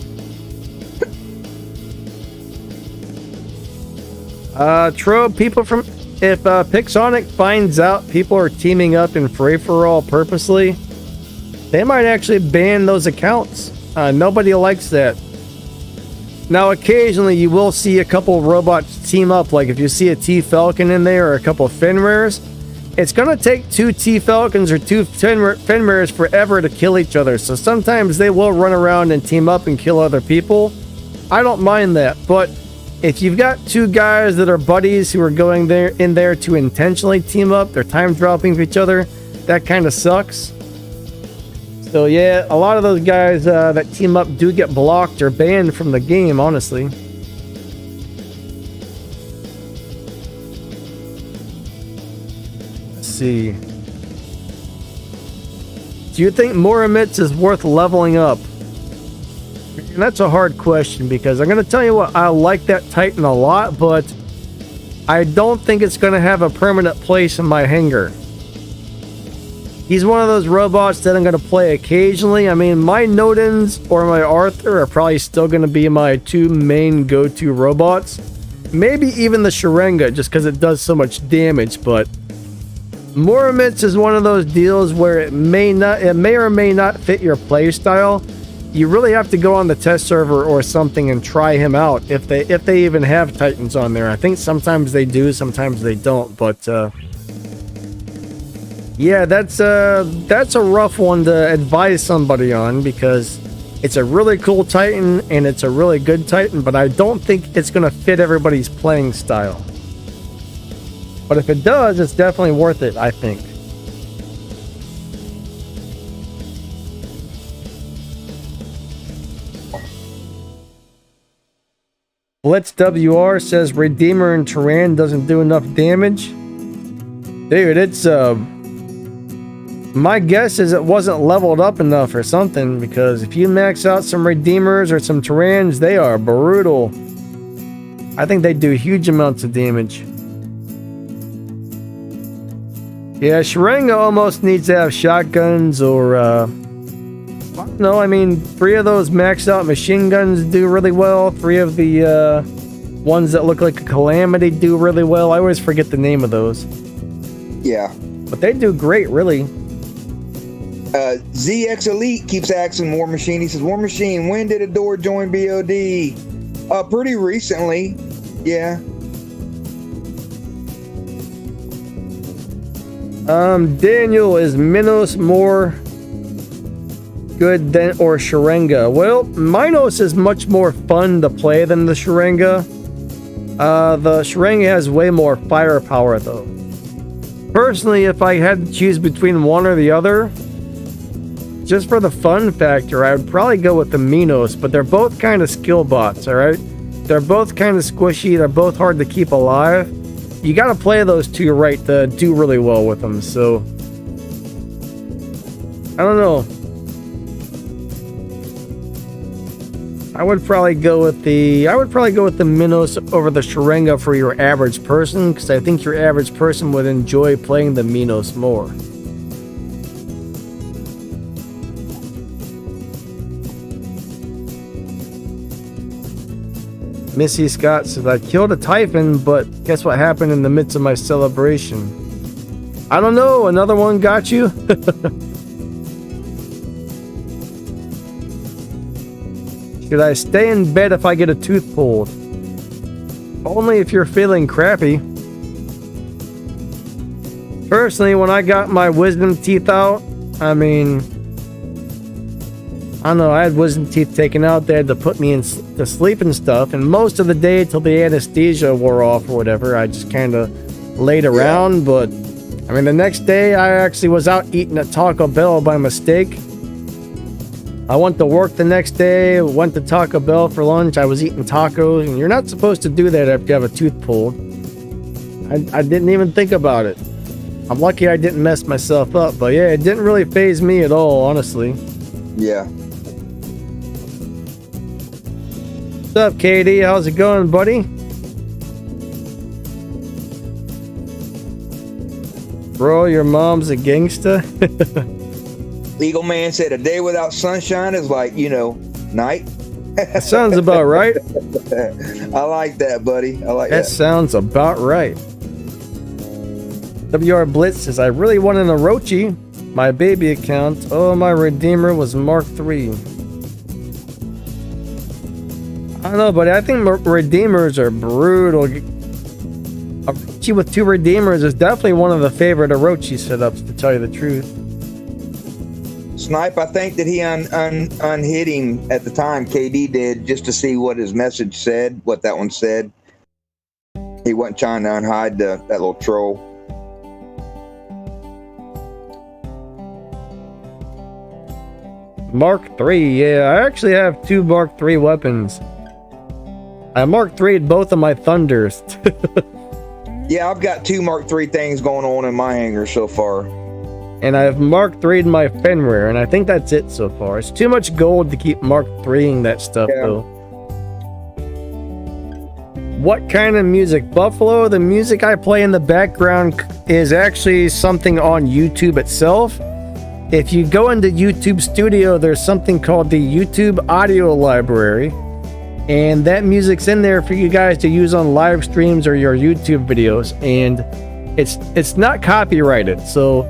People from... If Pixonic finds out people are teaming up in free-for-all purposely, they might actually ban those accounts. Nobody likes that. Now, occasionally you will see a couple robots team up, like if you see a T-Falcon in there or a couple of Fenrirs, it's gonna take two T-Falcons or two Fenrirs forever to kill each other, so sometimes they will run around and team up and kill other people. I don't mind that, but if you've got two guys that are buddies who are going in there to intentionally team up, they're time dropping for each other, that kind of sucks. So yeah, a lot of those guys that team up do get blocked or banned from the game, honestly. Let's see. Do you think Moramitz is worth leveling up? And that's a hard question, because I'm going to tell you what, I like that Titan a lot, but I don't think it's going to have a permanent place in my hangar. He's one of those robots that I'm going to play occasionally. I mean, my Nodens or my Arthur are probably still going to be my two main go-to robots. Maybe even the Sharenga, just because it does so much damage, but Moramitz is one of those deals where it may or may not fit your playstyle. You really have to go on the test server or something and try him out if they even have Titans on there. I think sometimes they do, sometimes they don't, but yeah, that's a rough one to advise somebody on, because it's a really cool Titan and it's a really good Titan, but I don't think it's going to fit everybody's playing style. But if it does, it's definitely worth it, I think. Blitz WR says Redeemer and Tyran doesn't do enough damage. Dude, it's My guess is it wasn't leveled up enough or something, because if you max out some Redeemers or some Tyrans, they are brutal. I think they do huge amounts of damage. Yeah, Sharinga almost needs to have shotguns or, I don't know, I mean, 3 of those maxed out machine guns do really well. 3 of the ones that look like a Calamity do really well. I always forget the name of those. Yeah. But they do great, really. ZX Elite keeps asking War Machine. He says, War Machine, when did Adore join BOD? Pretty recently. Yeah. Daniel, is Minos more good than or Sharinga? Well, Minos is much more fun to play than the Sharinga. The Sharinga has way more firepower though. Personally, if I had to choose between one or the other, just for the fun factor, I would probably go with the Minos, but they're both kind of skill bots, alright? They're both kind of squishy, they're both hard to keep alive. You gotta play those two right to do really well with them, so I don't know. I would probably go with the Minos over the Sharinga for your average person, because I think your average person would enjoy playing the Minos more. Missy Scott says, I killed a Typhon, but guess what happened in the midst of my celebration? I don't know, another one got you? Should I stay in bed if I get a tooth pulled? Only if you're feeling crappy. Personally, when I got my wisdom teeth out, I mean, I don't know, I had wisdom teeth taken out. They had to put me to sleep and stuff, and most of the day till the anesthesia wore off or whatever, I just kind of laid around. But I mean, the next day I actually was out eating at Taco Bell by mistake. I went to work the next day, went to Taco Bell for lunch. I was eating tacos, and you're not supposed to do that after you have a tooth pulled. I didn't even think about it. I'm lucky I didn't mess myself up, but yeah, it didn't really faze me at all, honestly. Yeah. What's up, KD? How's it going, buddy? Bro, your mom's a gangsta? Eagle Man said a day without sunshine is like, night. That sounds about right. I like that, buddy. I like that. That sounds about right. WR Blitz says, I really want an Orochi. My baby account. Oh, my Redeemer was Mark III. I don't know, but I think Redeemers are brutal. Orochi with 2 Redeemers is definitely one of the favorite Orochi setups, to tell you the truth. Snipe, I think that he unhit him at the time, KD did, just to see what his message said, what that one said. He wasn't trying to unhide that little troll. Mark III, yeah, I actually have 2 Mark III weapons. I Mark III'd both of my Thunders. Yeah, I've got 2 Mark III things going on in my hangar so far. And I've Mark III'd my Fenrir, and I think that's it so far. It's too much gold to keep Mark III'ing that stuff, though. What kind of music? Buffalo, the music I play in the background is actually something on YouTube itself. If you go into YouTube Studio, there's something called the YouTube Audio Library, and that music's in there for you guys to use on live streams or your YouTube videos, and it's not copyrighted, so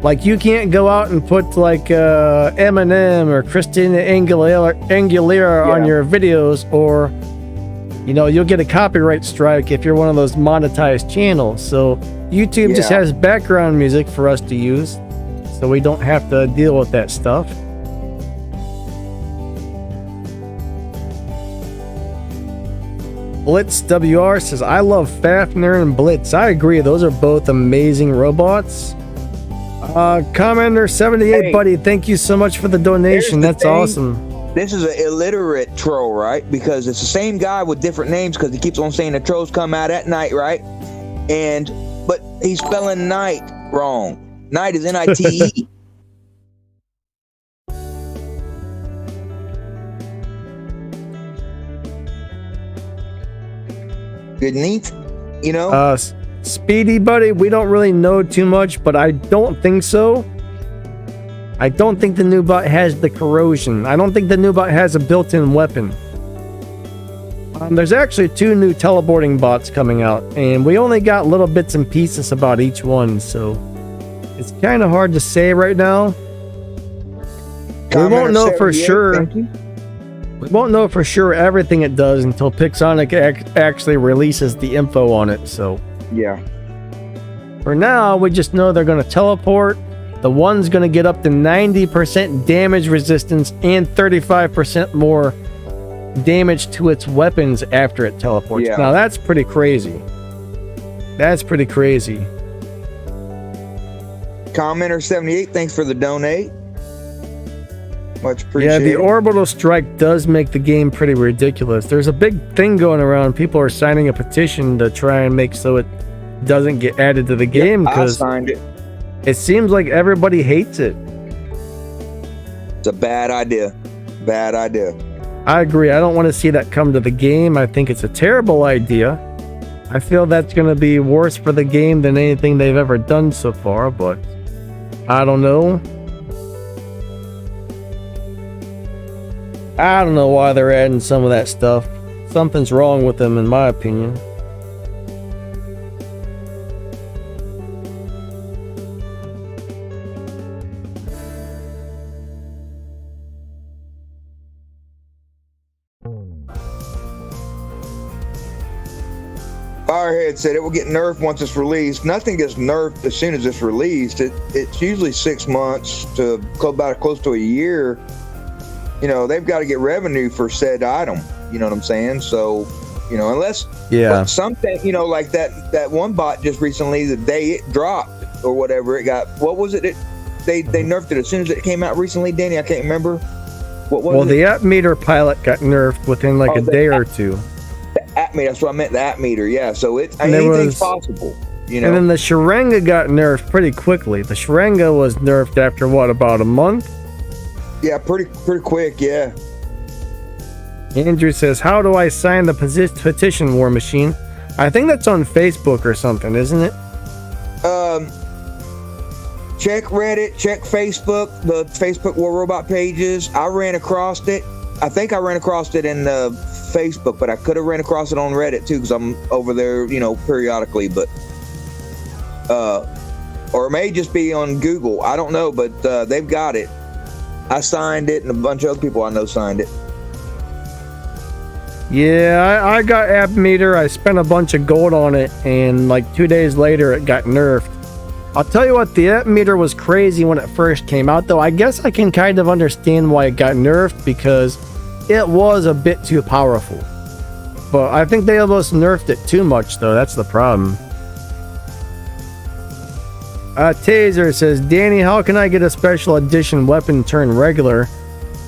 like you can't go out and put like Eminem or Christina Aguilera on your videos, or you'll get a copyright strike if you're one of those monetized channels. So YouTube just has background music for us to use, so we don't have to deal with that stuff. Blitz WR says, I love Fafnir and Blitz. I agree, those are both amazing robots. Commander 78, buddy, thank you so much for the donation. That's awesome. This is an illiterate troll, right? Because it's the same guy with different names, because he keeps on saying the trolls come out at night, right? But he's spelling night wrong. Night is N-I-T-E. Good neat, you know. Speedy buddy, we don't really know too much, but I don't think so. I don't think the new bot has the corrosion. I don't think the new bot has a built-in weapon. There's actually 2 new teleporting bots coming out, and we only got little bits and pieces about each one, so it's kind of hard to say right now. We won't know for sure. We won't know for sure everything it does until Pixonic actually releases the info on it, so. Yeah. For now, we just know they're going to teleport. The one's going to get up to 90% damage resistance and 35% more damage to its weapons after it teleports. Yeah. Now, that's pretty crazy. That's pretty crazy. Commenter 78, thanks for the donate. Much appreciated. Yeah, the orbital strike does make the game pretty ridiculous. There's a big thing going around. People are signing a petition to try and make so it doesn't get added to the game, because I signed it. It seems like everybody hates it. It's a bad idea. Bad idea. I agree. I don't want to see that come to the game. I think it's a terrible idea. I feel that's going to be worse for the game than anything they've ever done so far, but I don't know. I don't know why they're adding some of that stuff. Something's wrong with them, in my opinion. Firehead said it will get nerfed once it's released. Nothing gets nerfed as soon as it's released. It's usually 6 months to about close to a year. You know, they've got to get revenue for said item. You know what I'm saying? So, you know, unless something, you know, like that one bot just recently, the day it dropped or whatever, it got, what was it? They nerfed it as soon as it came out recently, Danny. I can't remember. What was it? Well, the app meter pilot got nerfed within like a day or two. The app meter, that's what I meant, the app meter, yeah. So anything's possible, you know. And then the Sharenga got nerfed pretty quickly. The Sharenga was nerfed after what, about a month? Yeah, pretty quick, yeah. Andrew says, how do I sign the petition, War Machine? I think that's on Facebook or something, isn't it? Check Reddit, check Facebook, the Facebook War Robot pages. I ran across it. I think I ran across it in Facebook, but I could have ran across it on Reddit too, because I'm over there, you know, periodically. But or it may just be on Google. I don't know, but they've got it. I signed it, and a bunch of other people I know signed it. Yeah, I got app meter. I spent a bunch of gold on it, and like 2 days later, it got nerfed. I'll tell you what, the app meter was crazy when it first came out, though. I guess I can kind of understand why it got nerfed, because it was a bit too powerful. But I think they almost nerfed it too much, though. That's the problem. Taser says, Danny, how can I get a special edition weapon turn regular?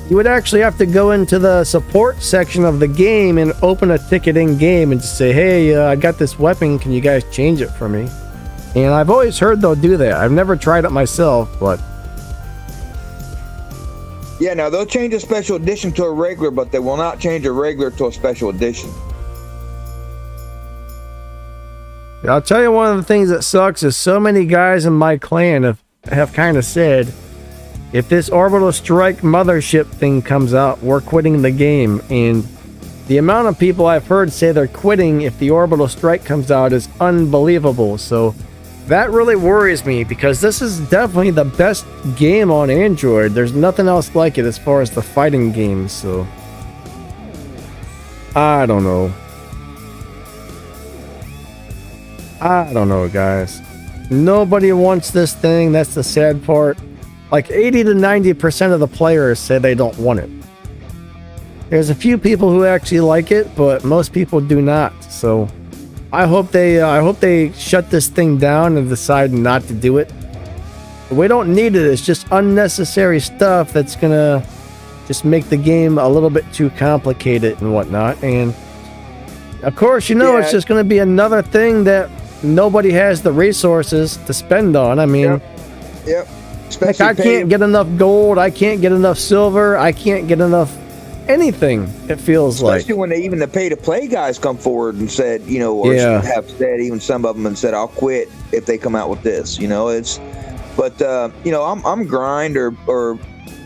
You would actually have to go into the support section of the game and open a ticket in game and just say, hey, I got this weapon. Can you guys change it for me? And I've always heard they'll do that. I've never tried it myself, but... Yeah, now they'll change a special edition to a regular, but they will not change a regular to a special edition. I'll tell you, one of the things that sucks is so many guys in my clan have kind of said, if this Orbital Strike Mothership thing comes out, we're quitting the game. And the amount of people I've heard say they're quitting if the Orbital Strike comes out is unbelievable. So that really worries me, because this is definitely the best game on Android. There's nothing else like it as far as the fighting games, so I don't know. I don't know, guys. Nobody wants this thing. That's the sad part. Like 80 to 90% of the players say they don't want it. There's a few people who actually like it, but most people do not. So I hope they shut this thing down and decide not to do it. We don't need it. It's just unnecessary stuff that's gonna just make the game a little bit too complicated and whatnot. And of course, you know, it's just gonna be another thing that nobody has the resources to spend on. I mean, yep. Like, I can't get enough gold. I can't get enough silver. I can't get enough anything. It feels especially when even the pay-to-play guys come forward and said, or have said, even some of them, and said, I'll quit if they come out with this. I'm grind or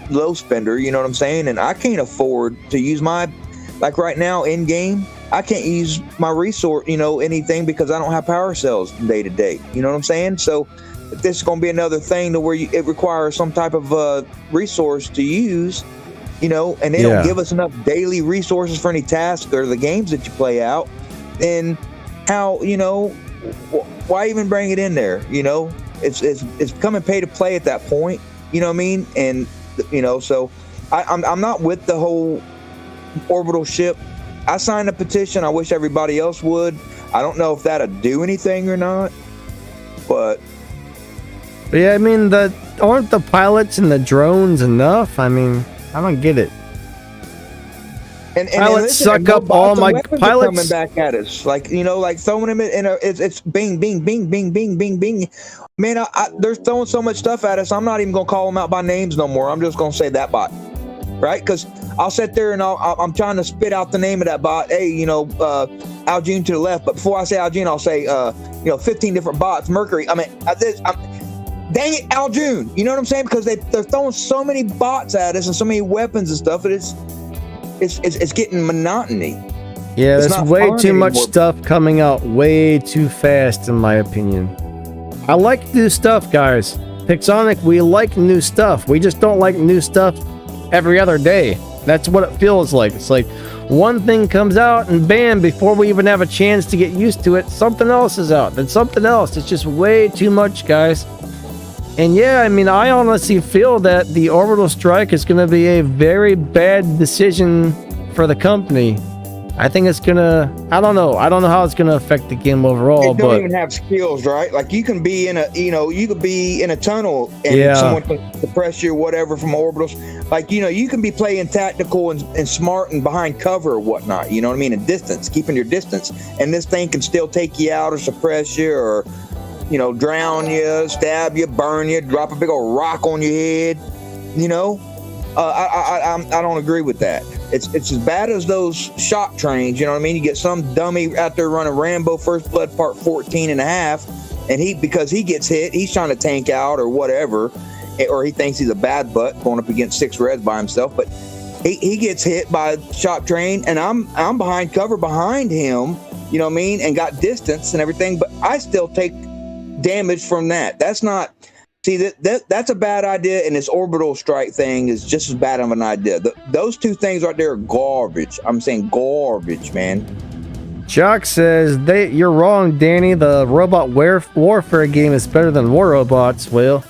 low spender. You know what I'm saying? And I can't afford to use my, like right now in game, I can't use my resource, anything, because I don't have power cells day to day. You know what I'm saying? So this is going to be another thing to where it requires some type of resource to use, and they don't give us enough daily resources for any tasks or the games that you play out. And how, why even bring it in there? It's becoming pay to play at that point. You know what I mean? And, so I'm not with the whole orbital ship. I signed a petition. I wish everybody else would. I don't know if that'll do anything or not, but yeah, I mean, aren't the pilots and the drones enough? I mean, I don't get it. And pilots suck up all my pilots coming back at us, like throwing them in it's bing, bing, bing, bing, bing, bing, bing. Man, they're throwing so much stuff at us. I'm not even gonna call them out by names no more. I'm just gonna say that bot, right? Because I'll sit there and I'm trying to spit out the name of that bot. Hey, Algene to the left. But before I say Algene, I'll say 15 different bots. Mercury. I mean, dang it, Algene. You know what I'm saying? Because they're throwing so many bots at us and so many weapons and stuff. It's getting monotony. Yeah, there's way too much stuff coming out way too fast, in my opinion. I like new stuff, guys. Pixonic, we like new stuff. We just don't like new stuff every other day. That's what it feels like. It's like one thing comes out and bam, before we even have a chance to get used to it, something else is out. Then something else. It's just way too much, guys. And yeah, I mean, I honestly feel that the orbital strike is going to be a very bad decision for the company. I think it's gonna. I don't know how it's gonna affect the game overall. They don't even have skills, right? Like you can be in a tunnel and someone can suppress you or whatever from orbitals. Like you can be playing tactical and smart and behind cover or whatnot. You know what I mean? And distance, keeping your distance, and this thing can still take you out or suppress you or drown you, stab you, burn you, drop a big old rock on your head. I don't agree with that. It's as bad as those shock trains, you know what I mean? You get some dummy out there running Rambo First Blood Part 14 and a half, and because he gets hit, he's trying to tank out or whatever, or he thinks he's a bad butt going up against 6 reds by himself, but he gets hit by a shock train, and I'm behind cover behind him, you know what I mean, and got distance and everything, but I still take damage from that. That's not... See, that's a bad idea, and this orbital strike thing is just as bad of an idea. Those two things right there are garbage. I'm saying garbage, man. Jock says, you're wrong, Danny. The robot warfare game is better than War Robots, Will.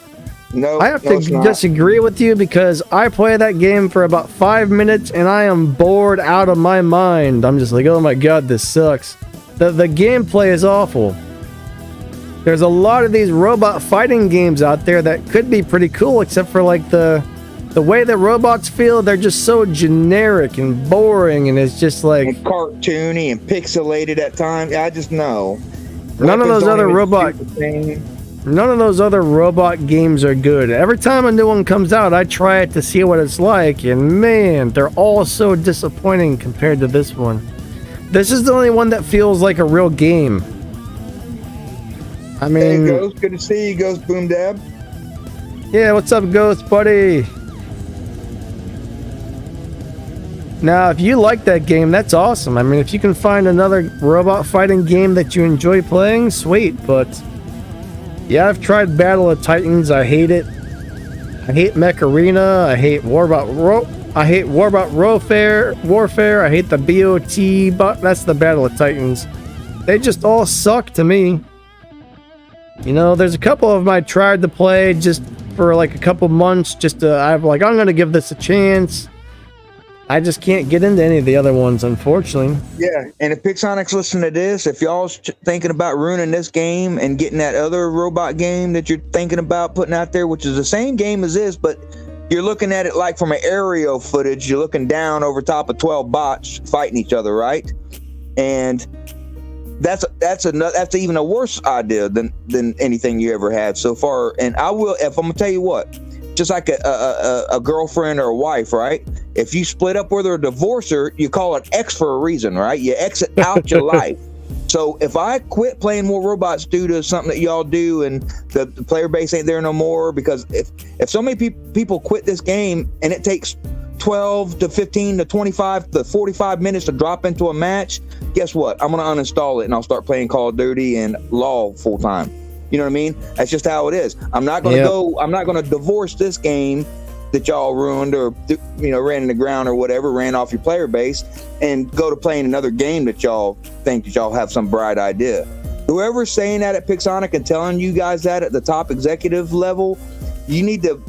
No, I have to disagree with you because I play that game for about 5 minutes, and I am bored out of my mind. I'm just like, oh my god, this sucks. The gameplay is awful. There's a lot of these robot fighting games out there that could be pretty cool, except for like the way that robots feel. They're just so generic and boring, and it's just like and cartoony and pixelated at times. I just know none of those other robot games are good. Every time a new one comes out, I try it to see what it's like, and man, they're all so disappointing compared to this one. This is the only one that feels like a real game. I mean, hey, Ghost, good to see you, Ghost Boom Dab. Yeah, what's up, Ghost, buddy? Now, if you like that game, that's awesome. I mean, if you can find another robot fighting game that you enjoy playing, sweet. But yeah, I've tried Battle of Titans. I hate it. I hate Mech Arena. I hate Warbot Warfare. I hate the BOT, but that's the Battle of Titans. They just all suck to me. There's a couple of them I tried to play just for like a couple months. I'm gonna give this a chance. I just can't get into any of the other ones, unfortunately. Yeah, and if Pixonic's listening to this, if y'all's thinking about ruining this game and getting that other robot game that you're thinking about putting out there, which is the same game as this, but you're looking at it like from an aerial footage, you're looking down over top of 12 bots fighting each other, right? And that's even a worse idea than anything you ever had so far. And if I'm gonna tell you what, just like a girlfriend or a wife, right? If you split up with a divorcer, you call it X for a reason, right? You exit out your life. So if I quit playing War Robots due to something that y'all do and the player base ain't there no more, because if so many people quit this game and it takes 12 to 15 to 25 to 45 minutes to drop into a match, guess what? I'm going to uninstall it and I'll start playing Call of Duty and LOL full time. You know what I mean? That's just how it is. I'm not going to I'm not going to divorce this game that y'all ruined or, ran in the ground or whatever, ran off your player base, and go to playing another game that y'all think that y'all have some bright idea. Whoever's saying that at Pixonic and telling you guys that at the top executive level, you need to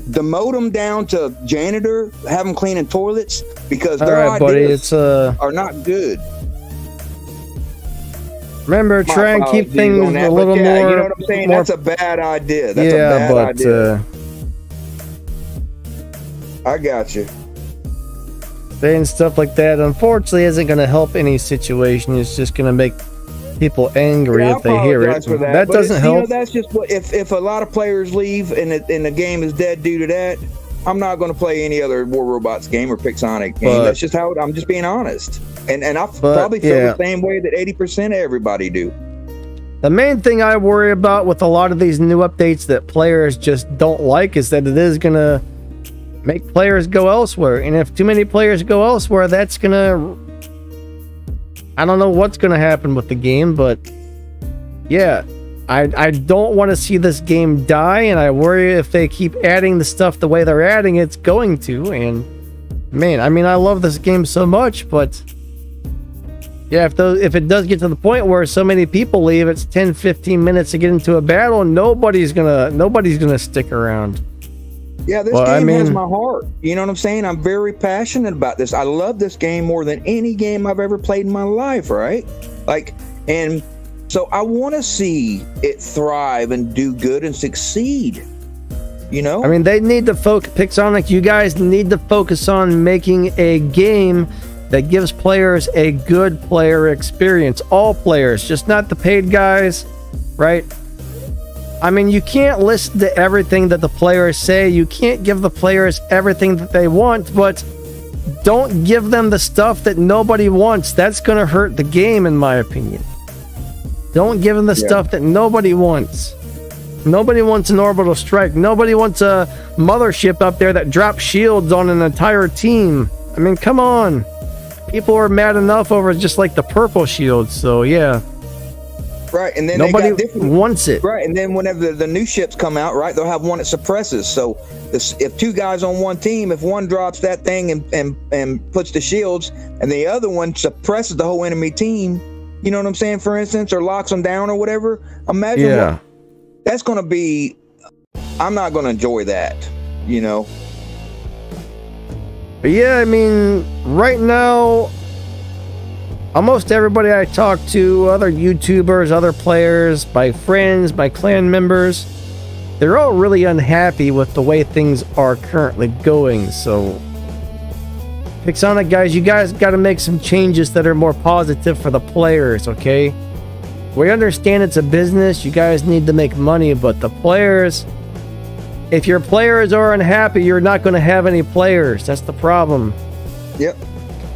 demote them down to janitor, have them cleaning toilets, because their ideas are not good. Remember, try and keep things a little more. You know what I'm saying? That's a bad idea. That's a bad idea. I got you. Saying stuff like that, unfortunately, isn't going to help any situation. It's just going to make people angry if they hear it. That doesn't help. That's just what if a lot of players leave and the game is dead due to that. I'm not going to play any other War Robots game or Pixonic game. That's just how I'm just being honest. And I probably feel the same way that 80% of everybody do. The main thing I worry about with a lot of these new updates that players just don't like is that it is going to make players go elsewhere. And if too many players go elsewhere, that's going to... I don't know what's going to happen with the game, but yeah, I don't want to see this game die, and I worry if they keep adding the stuff the way they're adding, it's going to. And man, I mean, I love this game so much, but yeah, if it does get to the point where so many people leave, it's 10-15 minutes to get into a battle, and nobody's gonna stick around. Yeah, this game has my heart. You know what I'm saying? I'm very passionate about this. I love this game more than any game I've ever played in my life, right? And so I want to see it thrive and do good and succeed. You know? I mean, they need to focus. Pixonic, you guys need to focus on making a game that gives players a good player experience. All players, just not the paid guys, right? I mean, you can't listen to everything that the players say. You can't give the players everything that they want, but don't give them the stuff that nobody wants. That's going to hurt the game, in my opinion. Don't give them the stuff that nobody wants. Nobody wants an orbital strike. Nobody wants a mothership up there that drops shields on an entire team. I mean, come on. People are mad enough over just like the purple shields, so yeah. Right, and then nobody wants it. Right, and then whenever the new ships come out, right, they'll have one that suppresses. So if two guys on one team, if one drops that thing and puts the shields, and the other one suppresses the whole enemy team, you know what I'm saying, for instance, or locks them down or whatever, imagine what that's going to be. I'm not going to enjoy that, you know. But yeah, I mean, right now, almost everybody I talk to, other YouTubers, other players, my friends, my clan members, they're all really unhappy with the way things are currently going. So, Pixonic guys, you guys got to make some changes that are more positive for the players, okay? We understand it's a business, you guys need to make money, but the players, if your players are unhappy, you're not going to have any players. That's the problem. Yep.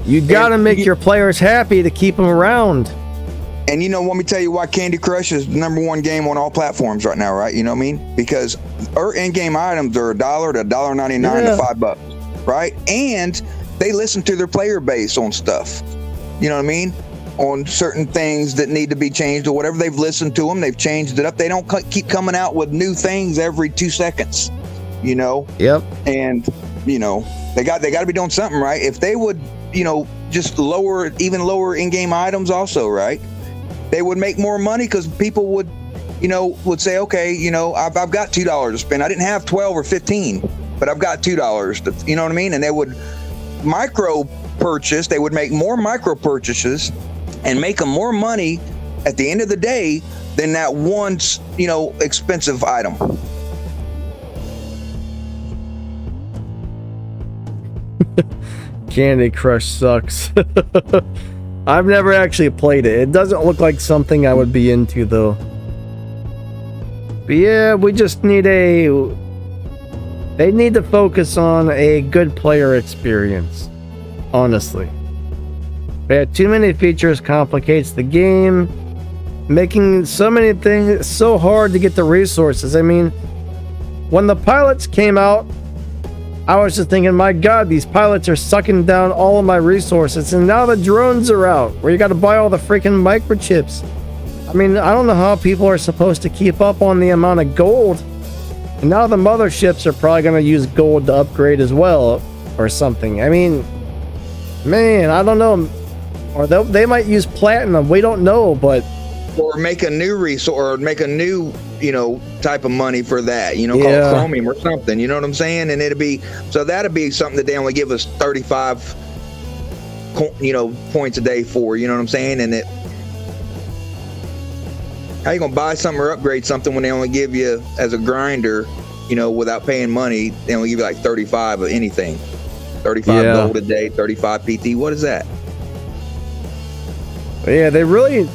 You gotta make your players happy to keep them around. And let me tell you why Candy Crush is the #1 game on all platforms right now, right? You know what I mean? Because our in-game items are $1 to $1.99 to $5, right? And they listen to their player base on stuff. You know what I mean? On certain things that need to be changed or whatever. They've listened to them. They've changed it up. They don't keep coming out with new things every 2 seconds. You know? Yep. And they got to be doing something, right? If they would, just even lower in-game items also, right? They would make more money because people would say, okay, I've got $2 to spend. I didn't have 12 or 15, but I've got $2 you know what I mean? And they would micro purchase. They would make more micro purchases and make them more money at the end of the day than that one, expensive item. Candy Crush sucks. I've never actually played it. It doesn't look like something I would be into, though. But yeah, we just need a They need to focus on a good player experience. Honestly. They had too many features complicates the game, making so many things so hard to get the resources. I mean, when the pilots came out, I was just thinking, my God, these pilots are sucking down all of my resources. And now the drones are out, where you got to buy all the freaking microchips. I mean, I don't know how people are supposed to keep up on the amount of gold. And now the motherships are probably going to use gold to upgrade as well, or something. I mean, man, I don't know. Or they might use platinum. We don't know, but... Or make a new resource, or make a new, type of money for that, called chromium or something, you know what I'm saying? And that'd be something that they only give us 35, points a day for, you know what I'm saying? And how you gonna buy something or upgrade something when they only give you, as a grinder, without paying money, they only give you like 35 of anything. 35 gold a day, 35 PT, what is that? Yeah, the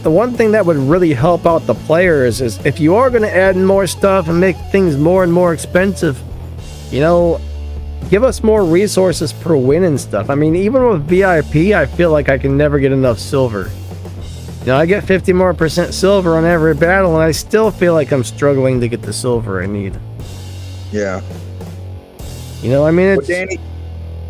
one thing that would really help out the players is if you are going to add more stuff and make things more and more expensive, give us more resources per win and stuff. I mean, even with VIP, I feel like I can never get enough silver. I get 50% more silver on every battle, and I still feel like I'm struggling to get the silver I need. Yeah. I mean, Danny,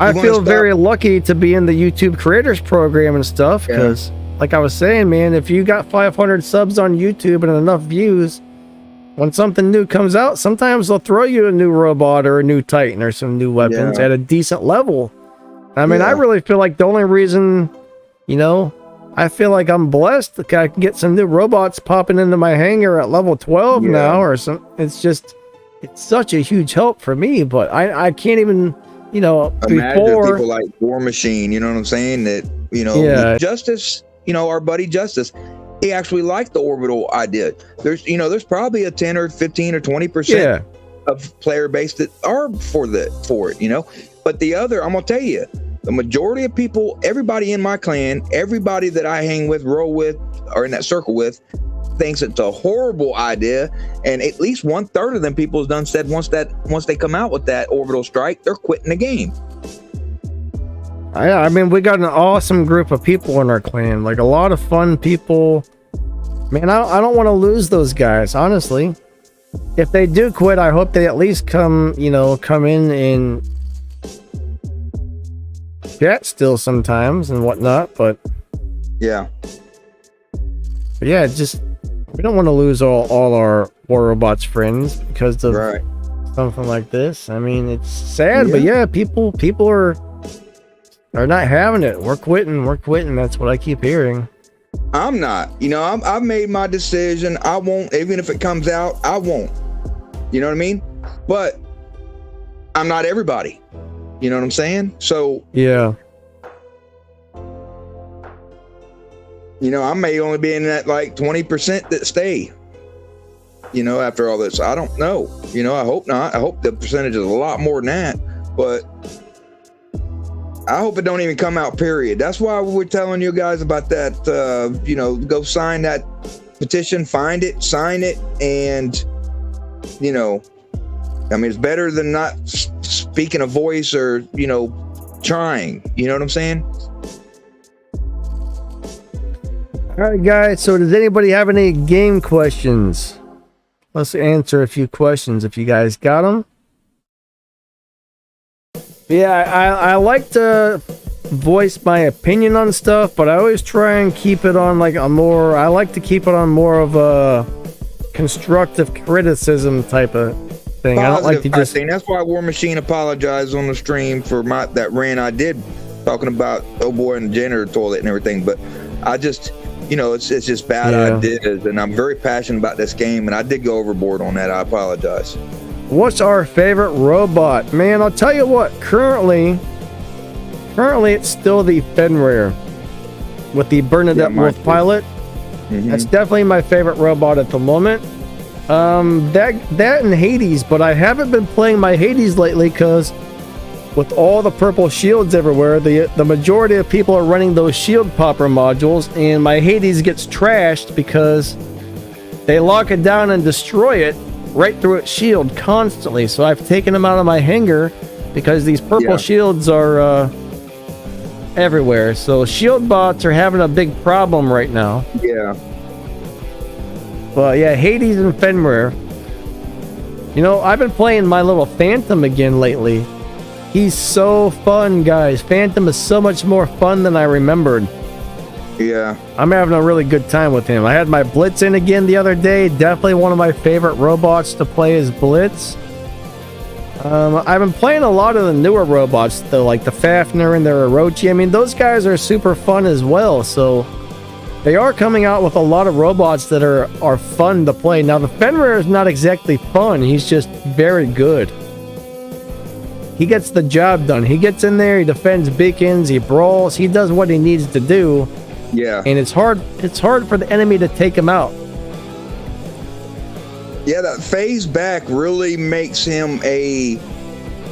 I feel very lucky to be in the YouTube creators program and stuff, because... Yeah. Like I was saying, man, if you got 500 subs on YouTube and enough views, when something new comes out, sometimes they'll throw you a new robot or a new Titan or some new weapons at a decent level. I mean, I really feel like the only reason, I feel like I'm blessed that I can get some new robots popping into my hangar at level 12 now or some. It's such a huge help for me, but I can't even, imagine people like War Machine, you know what I'm saying? That, Justice... our buddy Justice, he actually liked the Orbital idea. There's probably a 10 or 15 or 20% of player base that are for it, But the other, I'm gonna tell you, the majority of people, everybody in my clan, everybody that I hang with, roll with, or in that circle with, thinks it's a horrible idea. And at least 1/3 of them people has done said once they come out with that Orbital strike, they're quitting the game. I mean, we got an awesome group of people in our clan, like a lot of fun people. Man, I don't want to lose those guys, honestly. If they do quit, I hope they at least come in and chat still sometimes and whatnot, but yeah, just we don't want to lose all our War Robots friends because of something like this. I mean, it's sad, but people are not having it. We're quitting. That's what I keep hearing. I'm not. I've made my decision. I won't, even if it comes out, I won't. You know what I mean? But I'm not everybody. You know what I'm saying? So yeah. I may only be in that like 20% that stay. After all this, I don't know. I hope not. I hope the percentage is a lot more than that. But I hope it don't even come out, period. That's why we're telling you guys about that, go sign that petition, find it, sign it, and, I mean, it's better than not speaking a voice or, trying. You know what I'm saying? All right, guys, so does anybody have any game questions? Let's answer a few questions if you guys got them. Yeah, I like to voice my opinion on stuff, but I always try and keep it on I like to keep it on more of a constructive criticism type of thing. Positive, I don't like to just... That's why War Machine apologized on the stream for that rant I did talking about boy and the janitor toilet and everything, but I just, it's just bad ideas, and I'm very passionate about this game, and I did go overboard on that. I apologize. What's our favorite robot? Man, I'll tell you what, currently it's still the Fenrir with the Bernadette Wolf pilot. Mm-hmm. That's definitely my favorite robot at the moment. That and Hades, but I haven't been playing my Hades lately because with all the purple shields everywhere, the majority of people are running those shield popper modules, and my Hades gets trashed because they lock it down and destroy it. right through its shield constantly. So I've taken them out of my hangar because these purple shields are everywhere. So shield bots are having a big problem right now. Yeah. Well, yeah, Hades and Fenrir. You know, I've been playing my little Phantom again lately. He's so fun, guys. Phantom is so much more fun than I remembered. Yeah. I'm having a really good time with him. I had my Blitz in again the other day. Definitely one of my favorite robots to play is Blitz. I've been playing a lot of the newer robots, though, like the Fafnir and the Orochi. I mean, those guys are super fun as well, so they are coming out with a lot of robots that are fun to play. Now, the Fenrir is not exactly fun. He's just very good. He gets the job done. He gets in there, he defends beacons, he brawls, he does what he needs to do. Yeah. And it's hard for the enemy to take him out. Yeah, that phase back really makes him a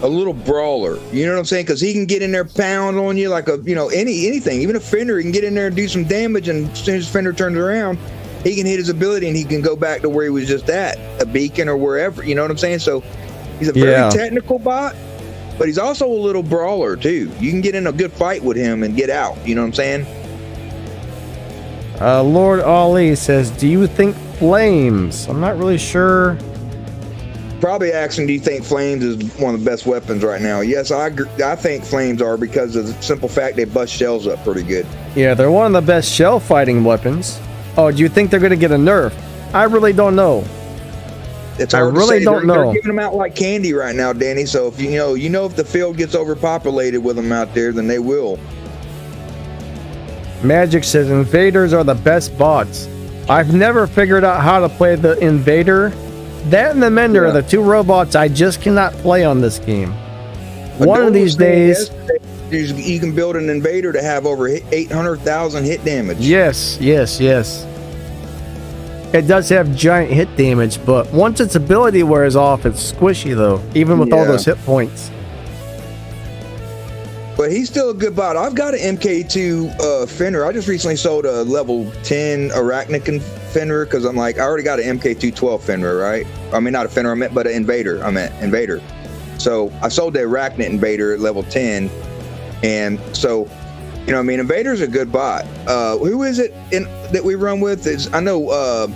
little brawler. You know what I'm saying? Because he can get in there, pound on you like anything. Even a Fender, he can get in there and do some damage, and as soon as Fender turns around, he can hit his ability and he can go back to where he was just at, a beacon or wherever. You know what I'm saying? So he's a very technical bot, but he's also a little brawler too. You can get in a good fight with him and get out. You know what I'm saying? Lord Ali says, do you think Flames? I'm not really sure. Probably asking, do you think Flames is one of the best weapons right now? Yes, I think Flames are, because of the simple fact they bust shells up pretty good. Yeah, they're one of the best shell fighting weapons. Oh, do you think they're going to get a nerf? I really don't know. It's hard to say. They're giving them out like candy right now, Danny. So if you know if the field gets overpopulated with them out there, then they will. Magic says invaders are the best bots. I've never figured out how to play the invader. That and the Mender are the two robots I just cannot play on this game. One of these days, you can build an invader to have over 800,000 hit damage. Yes. It does have giant hit damage, but once its ability wears off, it's squishy though, even with all those hit points. But he's still a good bot. I've got an MK2 Fenrir. I just recently sold a level 10 Arachnican Fenrir because I'm like, I already got an MK212 Fenrir, right? I mean, not a Fenrir, but an Invader. I meant Invader. So I sold the Arachnid Invader at level 10. And so, Invader's a good bot. Who is it that we run with? I know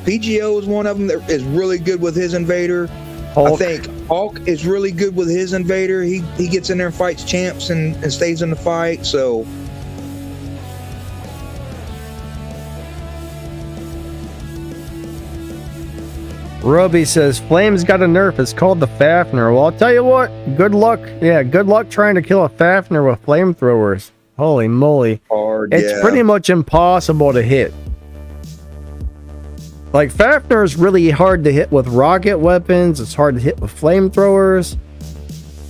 PGO is one of them that is really good with his Invader. Hulk. I think Hulk is really good with his Invader. He gets in there and fights champs and stays in the fight. So Roby says Flames got a nerf. It's called the Fafnir. Well, I'll tell you what. Good luck. Yeah, good luck trying to kill a Fafnir with flamethrowers. Holy moly! It's pretty much impossible to hit. Like, Fafnir is really hard to hit with rocket weapons. It's hard to hit with flamethrowers.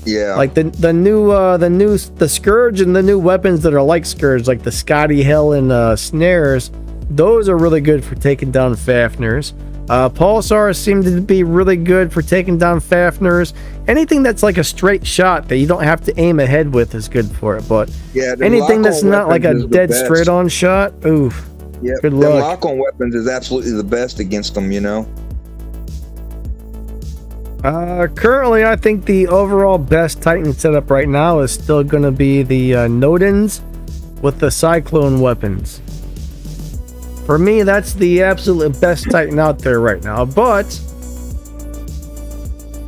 Yeah. Like the Scourge and the new weapons that are like Scourge, like the Scotty Hell and snares. Those are really good for taking down Fafnirs. Pulsars seem to be really good for taking down Fafnirs. Anything that's like a straight shot that you don't have to aim ahead with is good for it. But anything that's not like a dead straight on shot, oof. Yeah, good the luck. lock-on weapons is absolutely the best against them, Currently, I think the overall best Titan setup right now is still going to be the Nodens with the Cyclone weapons. For me, that's the absolute best Titan out there right now. But,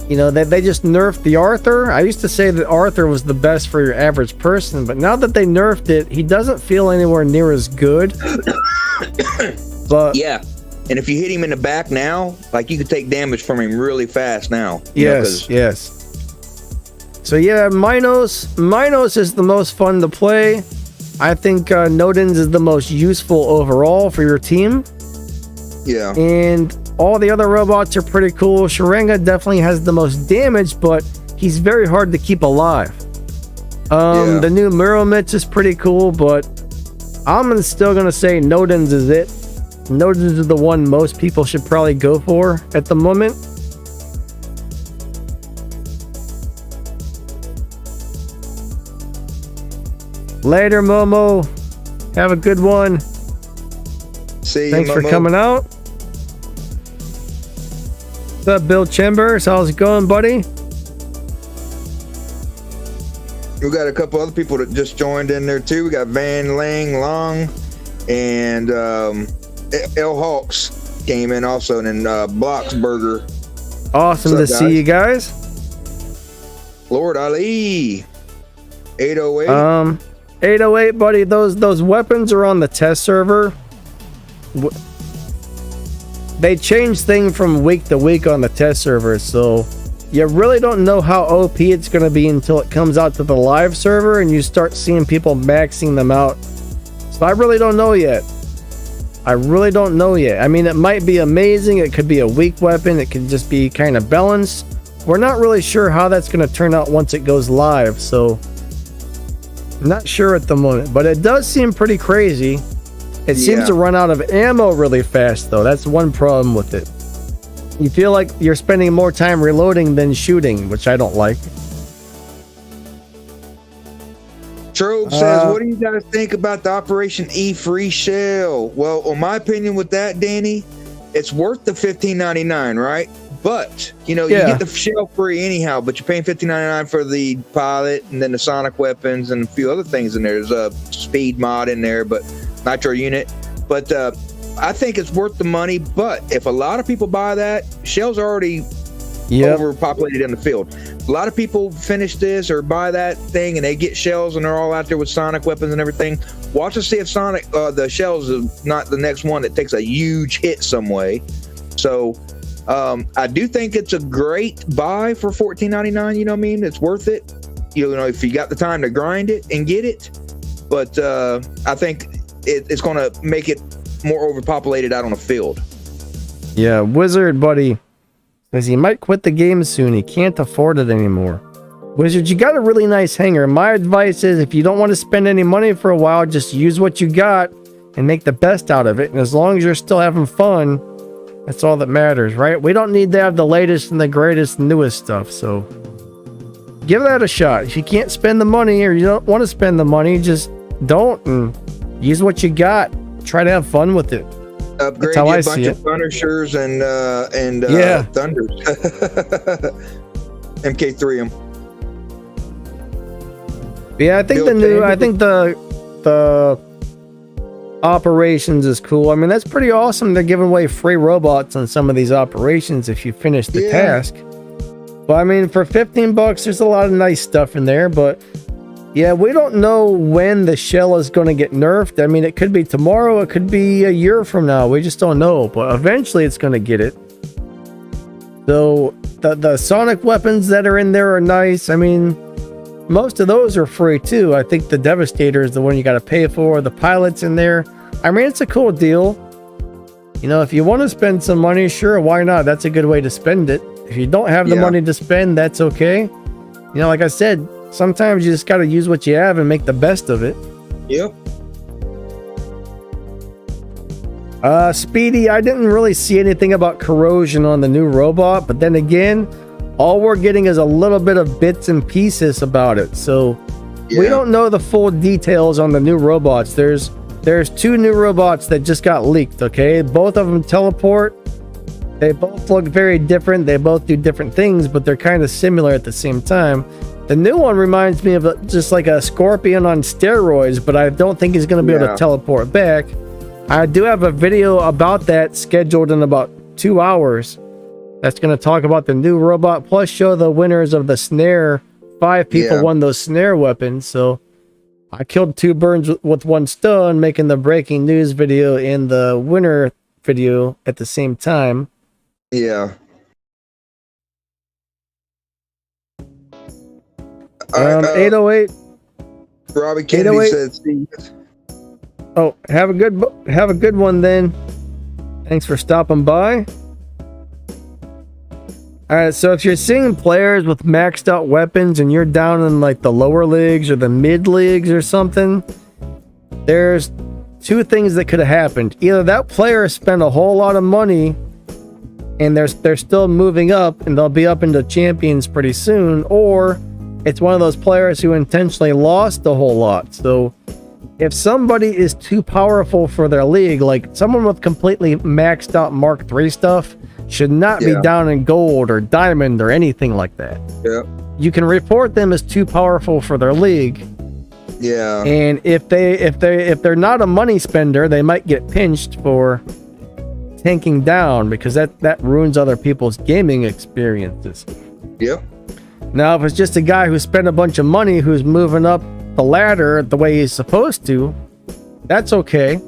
they just nerfed the Arthur. I used to say that Arthur was the best for your average person, but now that they nerfed it, he doesn't feel anywhere near as good. But yeah, and if you hit him in the back now, like, you could take damage from him really fast now. Yes. So yeah, Minos is the most fun to play. I think Nodens is the most useful overall for your team. Yeah. And all the other robots are pretty cool. Sharenga definitely has the most damage, but he's very hard to keep alive. The new Muromits is pretty cool, but I'm still going to say Nodens is it. Nodens is the one most people should probably go for at the moment. Later, Momo. Have a good one. See you, Thanks Momo. for coming out. What's up, Bill Chambers? How's it going, buddy? We got a couple other people that just joined in there too. We got Van Lang Long and L Hawks came in also, and then Blocksberger. Awesome to see you guys. Lord Ali, 808. 808, buddy. Those weapons are on the test server. They change things from week to week on the test server, so you really don't know how OP it's going to be until it comes out to the live server and you start seeing people maxing them out. So I really don't know yet. I mean, it might be amazing. It could be a weak weapon. It could just be kind of balanced. We're not really sure how that's going to turn out once it goes live, so I'm not sure at the moment, but it does seem pretty crazy. It seems to run out of ammo really fast, though. That's one problem with it. You feel like you're spending more time reloading than shooting, which I don't like. Trobe says, what do you guys think about the Operation E free shell? Well, in my opinion with that, Danny, it's worth the $15.99, right? But, you know, you get the shell free anyhow, but you're paying $15.99 for the pilot and then the sonic weapons and a few other things in there. There's a speed mod in there, but nitro unit. But I think it's worth the money. But if a lot of people buy that, shells are already overpopulated in the field. A lot of people finish this or buy that thing and they get shells and they're all out there with sonic weapons and everything. Watch to see if sonic the shells is not the next one that takes a huge hit some way. So I do think it's a great buy for $14.99. You know what I mean? It's worth it. You know, if you got the time to grind it and get it. But I think it's going to make it more overpopulated out on the field. Yeah, Wizard, buddy, says he might quit the game soon. He can't afford it anymore. Wizard, you got a really nice hangar. My advice is if you don't want to spend any money for a while, just use what you got and make the best out of it. And as long as you're still having fun, that's all that matters, right? We don't need to have the latest and the greatest and newest stuff, so give that a shot. If you can't spend the money or you don't want to spend the money, just don't and use what you got. Try to have fun with it. Upgrade a bunch of Thundershires and Thunders. MK3 them. Yeah, I think the operations is cool. I mean, that's pretty awesome. They're giving away free robots on some of these operations if you finish the task. But I mean, for $15, there's a lot of nice stuff in there, but yeah, we don't know when the shell is going to get nerfed. I mean, it could be tomorrow, it could be a year from now. We just don't know, but eventually it's going to get it. So the sonic weapons that are in there are nice. I mean, most of those are free too. I think the Devastator is the one you got to pay for. The pilot's in there. I mean, it's a cool deal. You know, if you want to spend some money, sure, why not? That's a good way to spend it. If you don't have the money to spend, that's okay. You know, like I said, sometimes you just got to use what you have and make the best of it. Yep. Speedy, I didn't really see anything about corrosion on the new robot, but then again, all we're getting is a little bit of bits and pieces about it. So we don't know the full details on the new robots. There's two new robots that just got leaked, okay? Both of them teleport. They both look very different. They both do different things, but they're kind of similar at the same time. The new one reminds me of just like a scorpion on steroids, but I don't think he's going to be able to teleport back. I do have a video about that scheduled in about 2 hours. That's going to talk about the new robot, plus show the winners of the snare. 5 people won those snare weapons, so I killed 2 birds with one stone, making the breaking news video and the winner video at the same time. Yeah. 808. Robbie Kennedy says, "Oh, have a good one then. Thanks for stopping by." All right, so if you're seeing players with maxed out weapons and you're down in like the lower leagues or the mid leagues or something, there's 2 things that could have happened. Either that player spent a whole lot of money and they're still moving up and they'll be up into champions pretty soon, or it's one of those players who intentionally lost a whole lot. So if somebody is too powerful for their league, like someone with completely maxed out Mark III stuff should not be down in gold or diamond or anything like that. Yeah. You can report them as too powerful for their league. Yeah. And if they're not a money spender, they might get pinched for tanking down, because that ruins other people's gaming experiences. Yep. Now, if it's just a guy who spent a bunch of money who's moving up the ladder the way he's supposed to, that's okay.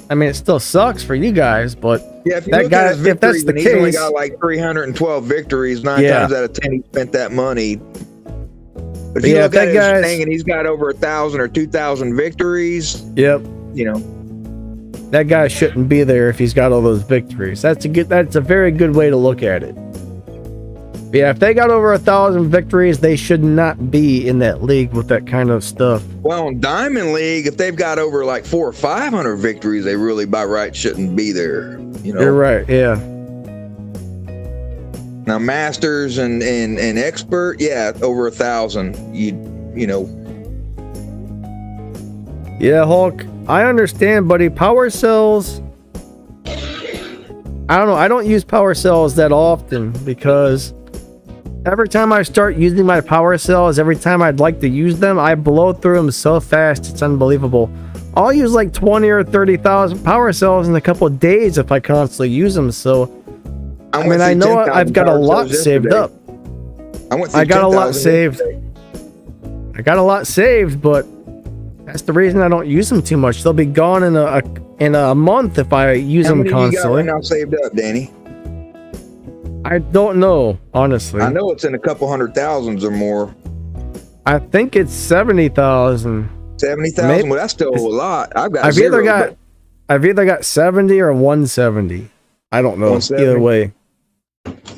I mean, it still sucks for you guys, but yeah, if you that guy, if that's the case, he's only got like 312 victories. 9 times out of 10, he spent that money. But if you look at his thing and he's got over 1,000 or 2,000 victories. Yep. You know, that guy shouldn't be there if he's got all those victories. That's a very good way to look at it. Yeah, if they got over 1,000 victories, they should not be in that league with that kind of stuff. Well, in Diamond League, if they've got over like 400 or 500 victories, they really by right shouldn't be there. You know, you're right. Yeah. Now, Masters and Expert, yeah, over 1,000. You know. Yeah, Hulk. I understand, buddy. Power cells. I don't know. I don't use power cells that often because every time I start using my power cells, every time I'd like to use them, I blow through them so fast, it's unbelievable. I'll use like 20 or 30,000 power cells in a couple of days if I constantly use them. So, I mean, I know I've got a lot saved up. I got a lot saved. I got a lot saved, but that's the reason I don't use them too much. They'll be gone in a month if I use them constantly. How many you got right now saved up, Danny? I don't know, honestly. I know it's in a couple 100,000s or more. I think it's 70,000. 70,000? Well, that's still a lot. I've either got 70 or 170. I don't know. Either way.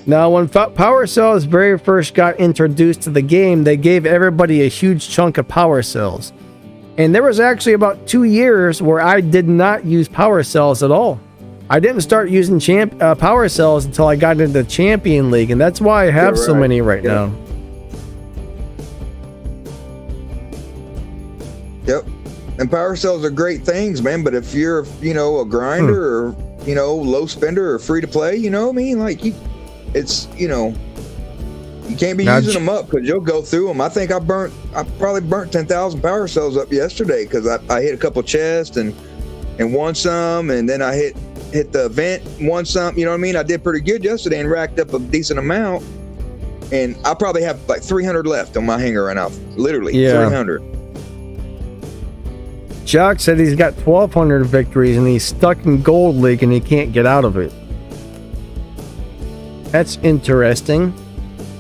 Now, when power cells very first got introduced to the game, they gave everybody a huge chunk of power cells. And there was actually about 2 years where I did not use power cells at all. I didn't start using power cells until I got into the Champion League, and that's why I have so many right now. Yep. And power cells are great things, man, but if you're, a grinder or, low spender or free to play, you know what I mean? Like, you can't be using them up because you'll go through them. I think I probably burnt 10,000 power cells up yesterday because I hit a couple chests and won some, and then I hit the event, won some, you know what I mean? I did pretty good yesterday and racked up a decent amount, and I probably have like 300 left on my hanger right now. Literally, 300. Jock said he's got 1,200 victories and he's stuck in Gold League and he can't get out of it. That's interesting.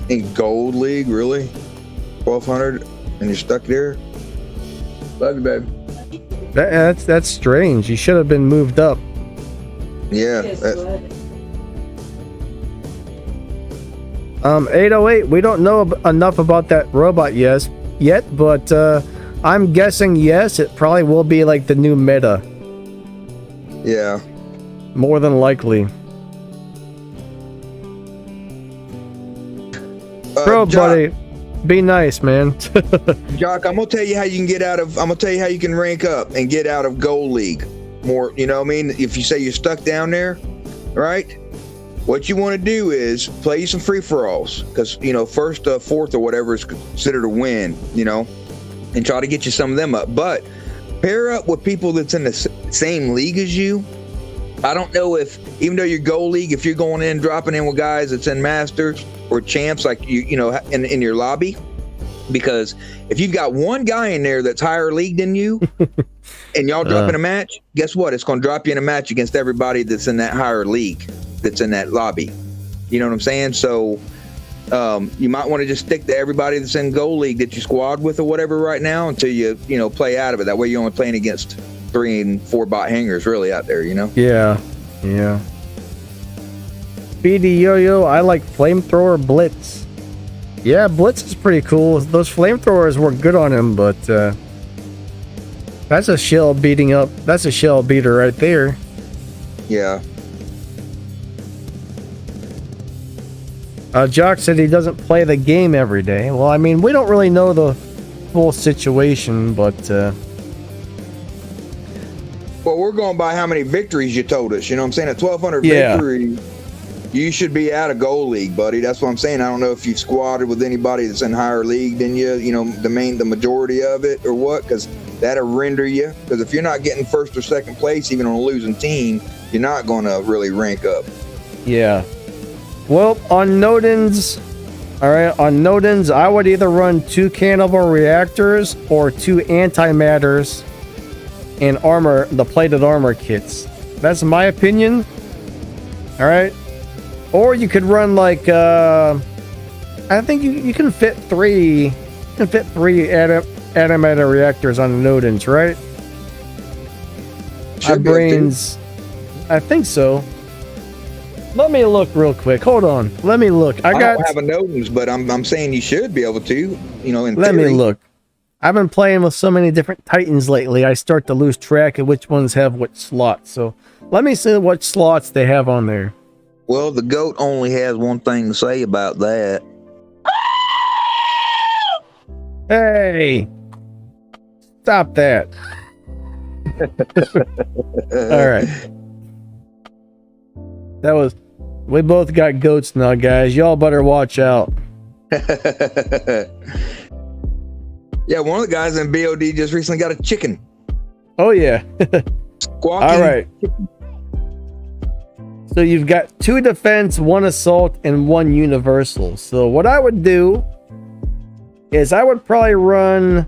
In Gold League, really? 1,200 and you're stuck there? Love you, babe. That's strange. You should have been moved up. Yeah. 808, we don't know enough about that robot yet, but I'm guessing yes, it probably will be like the new meta. Yeah. More than likely. Bro, Jock, buddy, be nice, man. Jock, I'm gonna tell you how you can rank up and get out of Gold League. More, you know what I mean? If you say you're stuck down there, right? What you want to do is play some free-for-alls, because first, fourth, or whatever is considered a win, and try to get you some of them up. But pair up with people that's in the same league as you. I don't know if, even though you're Gold League, if you're going in, dropping in with guys that's in Masters or Champs, like in your lobby, because if you've got one guy in there that's higher league than you, and y'all drop in a match, guess what? It's going to drop you in a match against everybody that's in that higher league, that's in that lobby. You know what I'm saying? So you might want to just stick to everybody that's in Gold League that you squad with or whatever right now until you play out of it. That way you're only playing against 3 and 4 bot hangers really out there, Yeah. BD Yo-Yo, I like Flamethrower Blitz. Yeah, Blitz is pretty cool. Those flamethrowers work good on him, but that's a shell beater right there. Yeah. Jock said he doesn't play the game every day. Well, I mean, we don't really know the full situation, but we're going by how many victories you told us. You know what I'm saying? At 1,200 victories, you should be out of gold league, buddy. That's what I'm saying. I don't know if you've squatted with anybody that's in higher league than you. You know, the majority of it or what, because that'll render you. Because if you're not getting first or second place, even on a losing team, you're not going to really rank up. Yeah. Well, on Nodens, I would either run 2 cannibal reactors or 2 antimatters and the plated armor kits. That's my opinion. All right. Or you could run like I think you can fit 3. You can fit 3 antimatter reactors on the Nodens, right? I think so. Let me look real quick. Hold on. Let me look. I don't have a Nodens, but I'm saying you should be able to. You know, let me look. I've been playing with so many different Titans lately. I start to lose track of which ones have which slots. So let me see what slots they have on there. Well, the GOAT only has one thing to say about that. Hey, stop that. All right. We both got goats now, guys. Y'all better watch out. Yeah, one of the guys in BOD just recently got a chicken. Oh, yeah. Squawking. All right. So you've got 2 defense, 1 assault, and 1 universal. So what I would do is I would probably run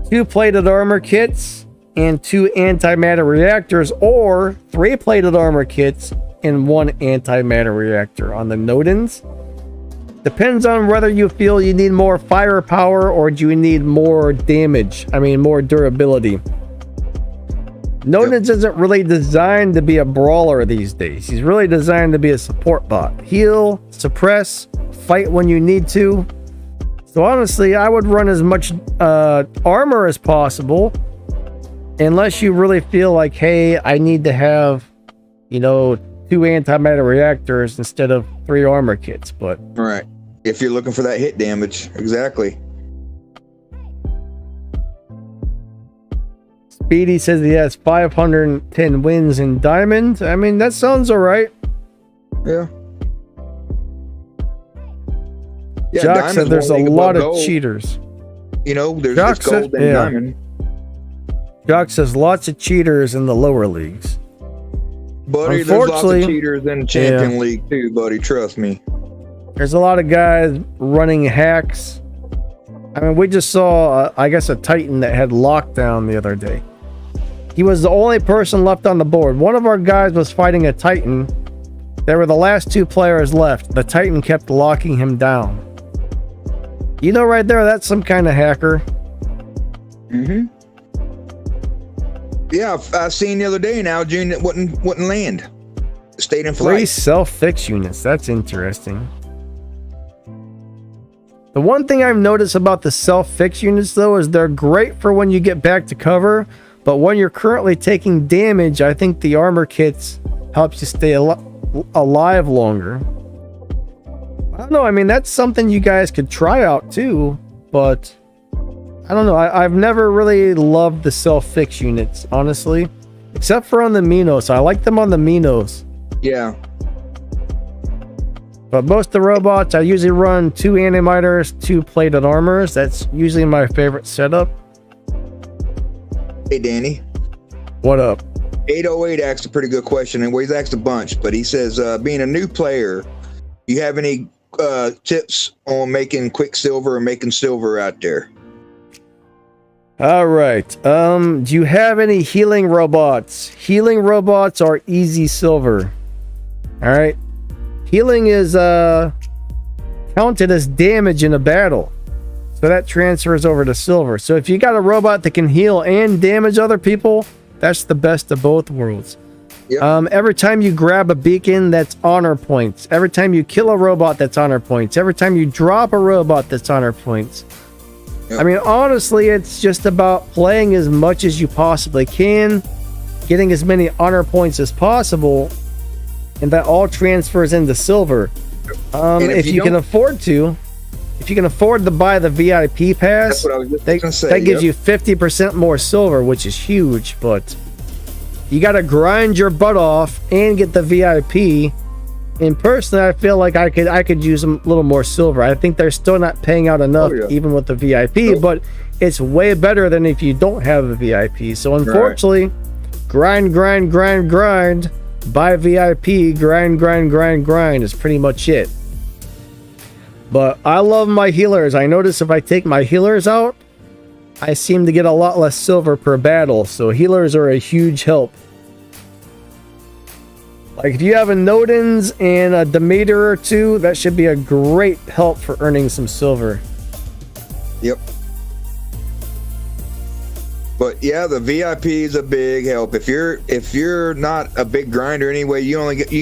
2 plated armor kits and 2 antimatter reactors, or 3 plated armor kits and 1 antimatter reactor on the Nodens. Depends on whether you feel you need more firepower or do you need more damage. I mean, more durability. Nodens isn't really designed to be a brawler these days. He's really designed to be a support bot. Heal, suppress, fight when you need to. So honestly, I would run as much armor as possible, unless you really feel like, hey, I need to have, 2 antimatter reactors instead of 3 armor kits. But right, if you're looking for that hit damage, exactly. Speedy says he has 510 wins in Diamond. I mean, that sounds all right. Yeah. Jock said there's a lot of cheaters. There's just gold and diamond. Jock says lots of cheaters in the lower leagues. Buddy, there's lots of cheaters in Champion League too, buddy. Trust me. There's a lot of guys running hacks. I mean, we just saw, I guess, a Titan that had lockdown the other day. He was the only person left on the board. One of our guys was fighting a Titan. There were the last 2 players left. The Titan kept locking him down. Right there, that's some kind of hacker. Mm-hmm. Yeah, I seen the other day now, June, that wouldn't land. Stayed in flight. 3 self-fix units. That's interesting. The one thing I've noticed about the self-fix units, though, is they're great for when you get back to cover, but when you're currently taking damage, I think the armor kits helps you stay alive longer. I don't know. I mean, that's something you guys could try out, too, but I don't know. I've never really loved the self-fix units, honestly, except for on the Minos. I like them on the Minos. Yeah. But most of the robots, I usually run 2 animators, 2 plated armors. That's usually my favorite setup. Hey, Danny. What up? 808 asked a pretty good question, and he's asked a bunch, but he says, being a new player, you have any tips on making Quicksilver or making silver out there? All right. Do you have any healing robots? Healing robots are easy silver. All right. Healing is counted as damage in a battle. So that transfers over to silver. So if you got a robot that can heal and damage other people, that's the best of both worlds. Yep. Every time you grab a beacon, that's honor points. Every time you kill a robot, that's honor points. Every time you drop a robot, that's honor points. Yep. I mean, honestly, it's just about playing as much as you possibly can, getting as many honor points as possible, and that all transfers into silver. If you can afford to, if you can afford to buy the VIP pass, That's what I was just gonna say, that gives you 50% more silver, which is huge, but you got to grind your butt off and get the VIP. And personally, I feel like I could use a little more silver. I think they're still not paying out enough, even with the VIP, but it's way better than if you don't have a VIP. So unfortunately, grind, buy VIP, grind is pretty much it. But I love my healers. I notice if I take my healers out, I seem to get a lot less silver per battle. So healers are a huge help. Like if you have a Nodens and a Demeter or two, that should be a great help for earning some silver. Yep. But yeah, the VIP is a big help. If you're not a big grinder anyway, you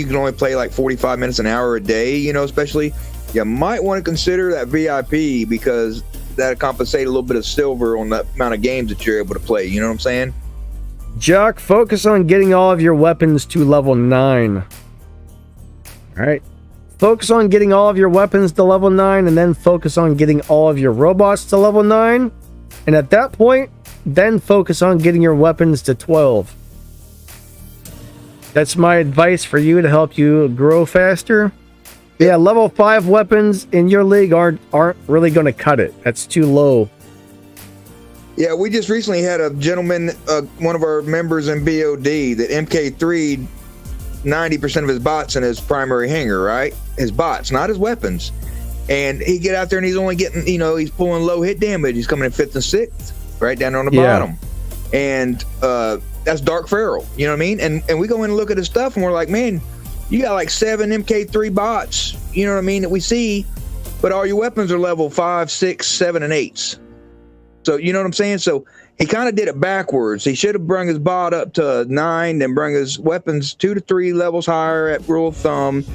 can only play like 45 minutes an hour a day, you know, especially, you might want to consider that VIP because that'll compensate a little bit of silver on the amount of games that you're able to play, you know what I'm saying? Jock, focus on getting all of your weapons to level 9. Alright. Focus on getting all of your weapons to level 9, and then focus on getting all of your robots to level 9. And at that point, then focus on getting your weapons to 12. That's my advice for you to help you grow faster. Yeah, level 5 weapons in your league aren't really going to cut it. That's too low. Yeah, we just recently had a gentleman, one of our members in BOD, that MK3 90% of his bots in his primary hangar, right? His bots, not his weapons. And he get out there and he's only getting, you know, he's pulling low hit damage. He's coming in 5th and 6th, right down on the bottom. And that's Dark Feral, you know what I mean? And we go in and look at his stuff and we're like, man, you got like 7 MK3 bots, you know what I mean, that we see, but all your weapons are level 5, 6, 7, and 8s. So, you know what I'm saying? So he kind of did it backwards. He should have brung his bot up to 9, then brung his weapons 2 to 3 levels higher at rule of thumb.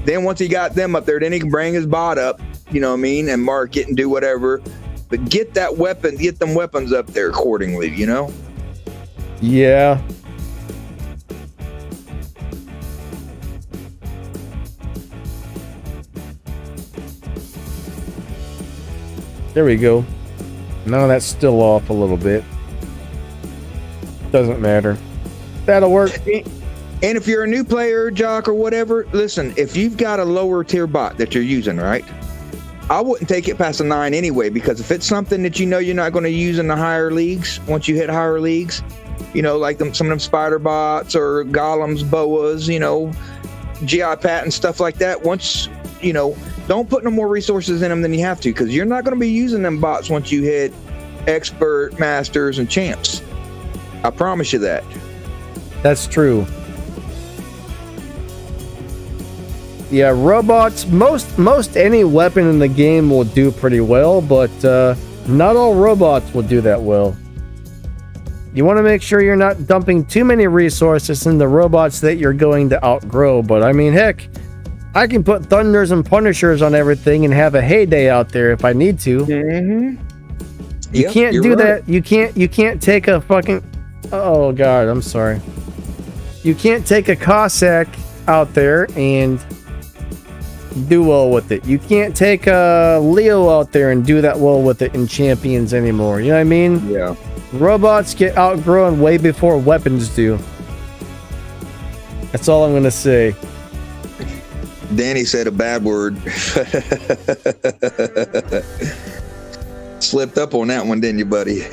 Then once he got them up there, then he can bring his bot up, you know what I mean, and mark it and do whatever. But get that weapon, get them weapons up there accordingly, you know? Yeah. There we go. No, that's still off a little bit. Doesn't matter. That'll work. And if you're a new player, Jock, or whatever, listen, if you've got a lower tier bot that you're using, right? I wouldn't take it past a 9 anyway, because if it's something that you know you're not going to use in the higher leagues, once you hit higher leagues, you know, like some of them spider bots or golems, boas, you know, GI patent, stuff like that, once, you know, don't put no more resources in them than you have to, because you're not going to be using them bots once you hit expert, masters, and champs. I promise you that. That's true. Yeah, robots, most any weapon in the game will do pretty well, but not all robots will do that well. You want to make sure you're not dumping too many resources in the robots that you're going to outgrow, but I mean, heck, I can put Thunders and Punishers on everything and have a heyday out there if I need to. Mm-hmm. You can't do that. You can't take a fucking... Oh, God, I'm sorry. You can't take a Cossack out there and do well with it. You can't take a Leo out there and do that well with it in Champions anymore. You know what I mean? Yeah. Robots get outgrown way before weapons do. That's all I'm going to say. Danny said a bad word. Slipped up on that one, didn't you, buddy?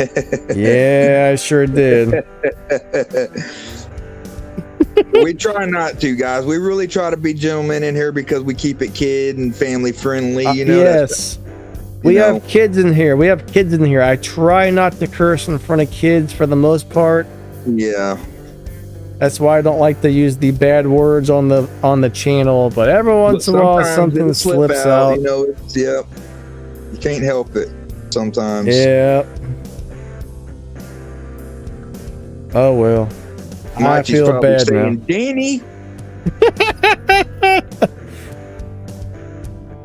Yeah, I sure did. We try not to, guys. We really try to be gentlemen in here because we keep it kid and family friendly. You know. Yes. We have kids in here. I try not to curse in front of kids for the most part. Yeah. That's why I don't like to use the bad words on the channel. But every once in a while, something slips out. You know, you can't help it sometimes. Yeah. Oh well. I feel bad now. Danny.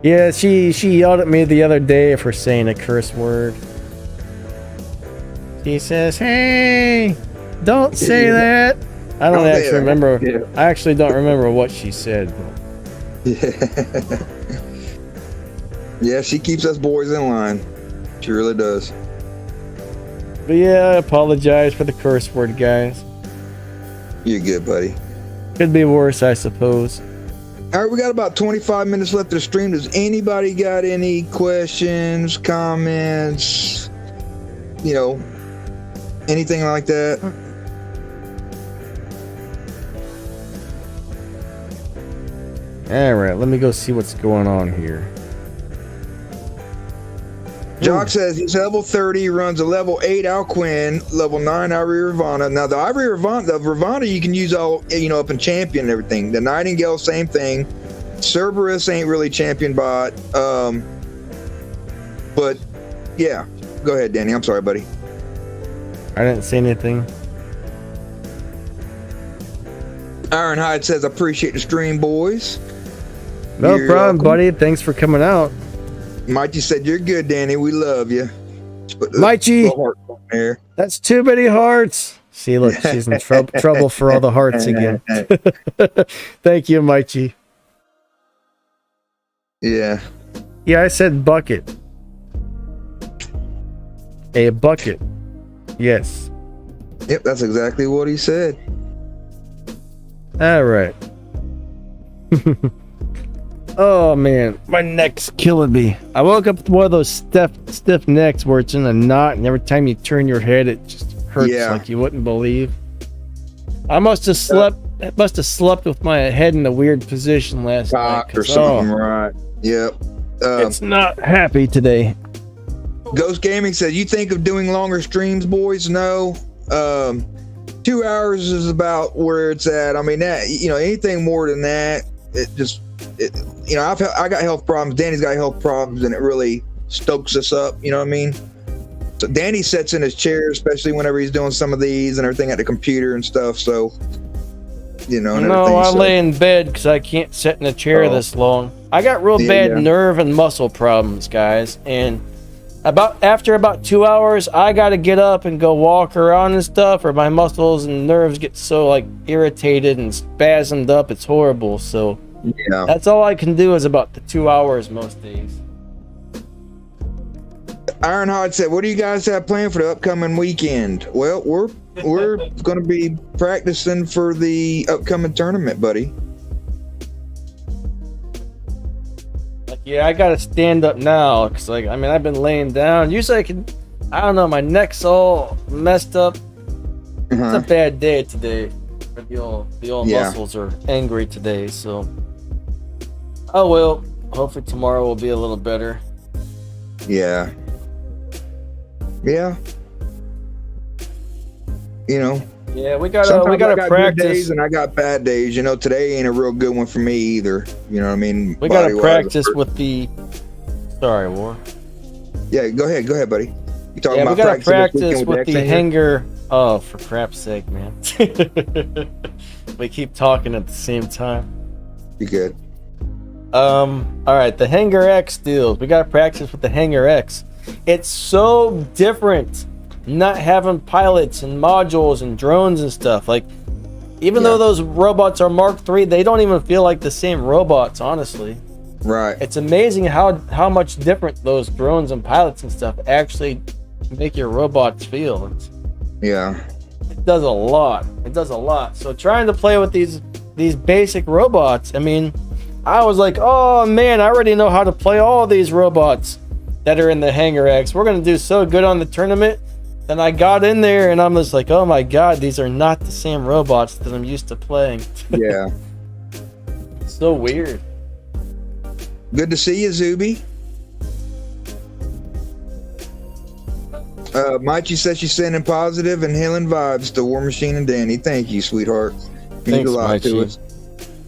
Yeah, she yelled at me the other day for saying a curse word. She says, "Hey, don't say that." I don't actually remember. Yeah. I actually don't remember what she said. Yeah, she keeps us boys in line. She really does. But yeah, I apologize for the curse word, guys. You're good, buddy. Could be worse, I suppose. All right, we got about 25 minutes left of the stream. Does anybody got any questions, comments, you know, anything like that? All right, let me go see what's going on here. Jock says he's level 30, runs a level 8 Alquin, level 9 Ivory Ravana. Now the Ivory Ravana, the Ravana you can use all, you know, up in champion and everything. The Nightingale, same thing. Cerberus ain't really champion bot. But yeah, go ahead, Danny. I'm sorry, buddy. I didn't say anything. Ironhide says, appreciate the stream, boys. No problem, buddy. Thanks for coming out. Mighty said, you're good, Danny. We love you. Mighty, that's too many hearts. See, look, she's in trouble for all the hearts again. Thank you, Mighty. Yeah. Yeah, I said bucket. A bucket. Yes. Yep, that's exactly what he said. All right. Oh man, my neck's killing me. I woke up with one of those stiff necks where it's in a knot, and every time you turn your head, it just hurts like you wouldn't believe. I must have slept with my head in a weird position last night. Or something, right? Yep. It's not happy today. Ghost Gaming said, you think of doing longer streams, boys? No. 2 hours is about where it's at. I mean, that, you know, anything more than that, you know, I got health problems. Danny's got health problems, and it really stokes us up. You know what I mean? So Danny sits in his chair, especially whenever he's doing some of these and everything at the computer and stuff. So, you know. No, I lay in bed because I can't sit in a chair this long. I got real bad nerve and muscle problems, guys, and after about 2 hours, I got to get up and go walk around and stuff, or my muscles and nerves get so like irritated and spasmed up. It's horrible. So yeah, that's all I can do is about the 2 hours most days. Ironheart said, what do you guys have planned for the upcoming weekend? Well, we're going to be practicing for the upcoming tournament, buddy. Yeah, I gotta stand up now, cause like, I mean, I've been laying down. Usually I don't know, my neck's all messed up. It's a bad day today. The old muscles are angry today, so. Oh well, hopefully tomorrow will be a little better. Yeah. Yeah. You know. Yeah, we gotta practice. Good days and I got bad days. You know, today ain't a real good one for me either. You know what I mean? We gotta practice with the. Sorry, War. Yeah, go ahead, buddy. You talking about we gotta practice with the Hangar. Oh, for crap's sake, man! We keep talking at the same time. You good? All right, the Hangar X deals. We gotta practice with the Hangar X. It's so different. Not having pilots and modules and drones and stuff. Like, even though those robots are Mark III, they don't even feel like the same robots, honestly. Right. It's amazing how much different those drones and pilots and stuff actually make your robots feel. It does a lot. It does a lot. So trying to play with these basic robots, I mean, I was like, oh man, I already know how to play all these robots that are in the Hangar X. We're gonna do so good on the tournament. Then I got in there and I'm just like, oh my god, these are not the same robots that I'm used to playing. Yeah. So weird. Good to see you, Zuby. Michi says she's sending positive and healing vibes to War Machine and Danny. Thank you, sweetheart. Means a lot to us.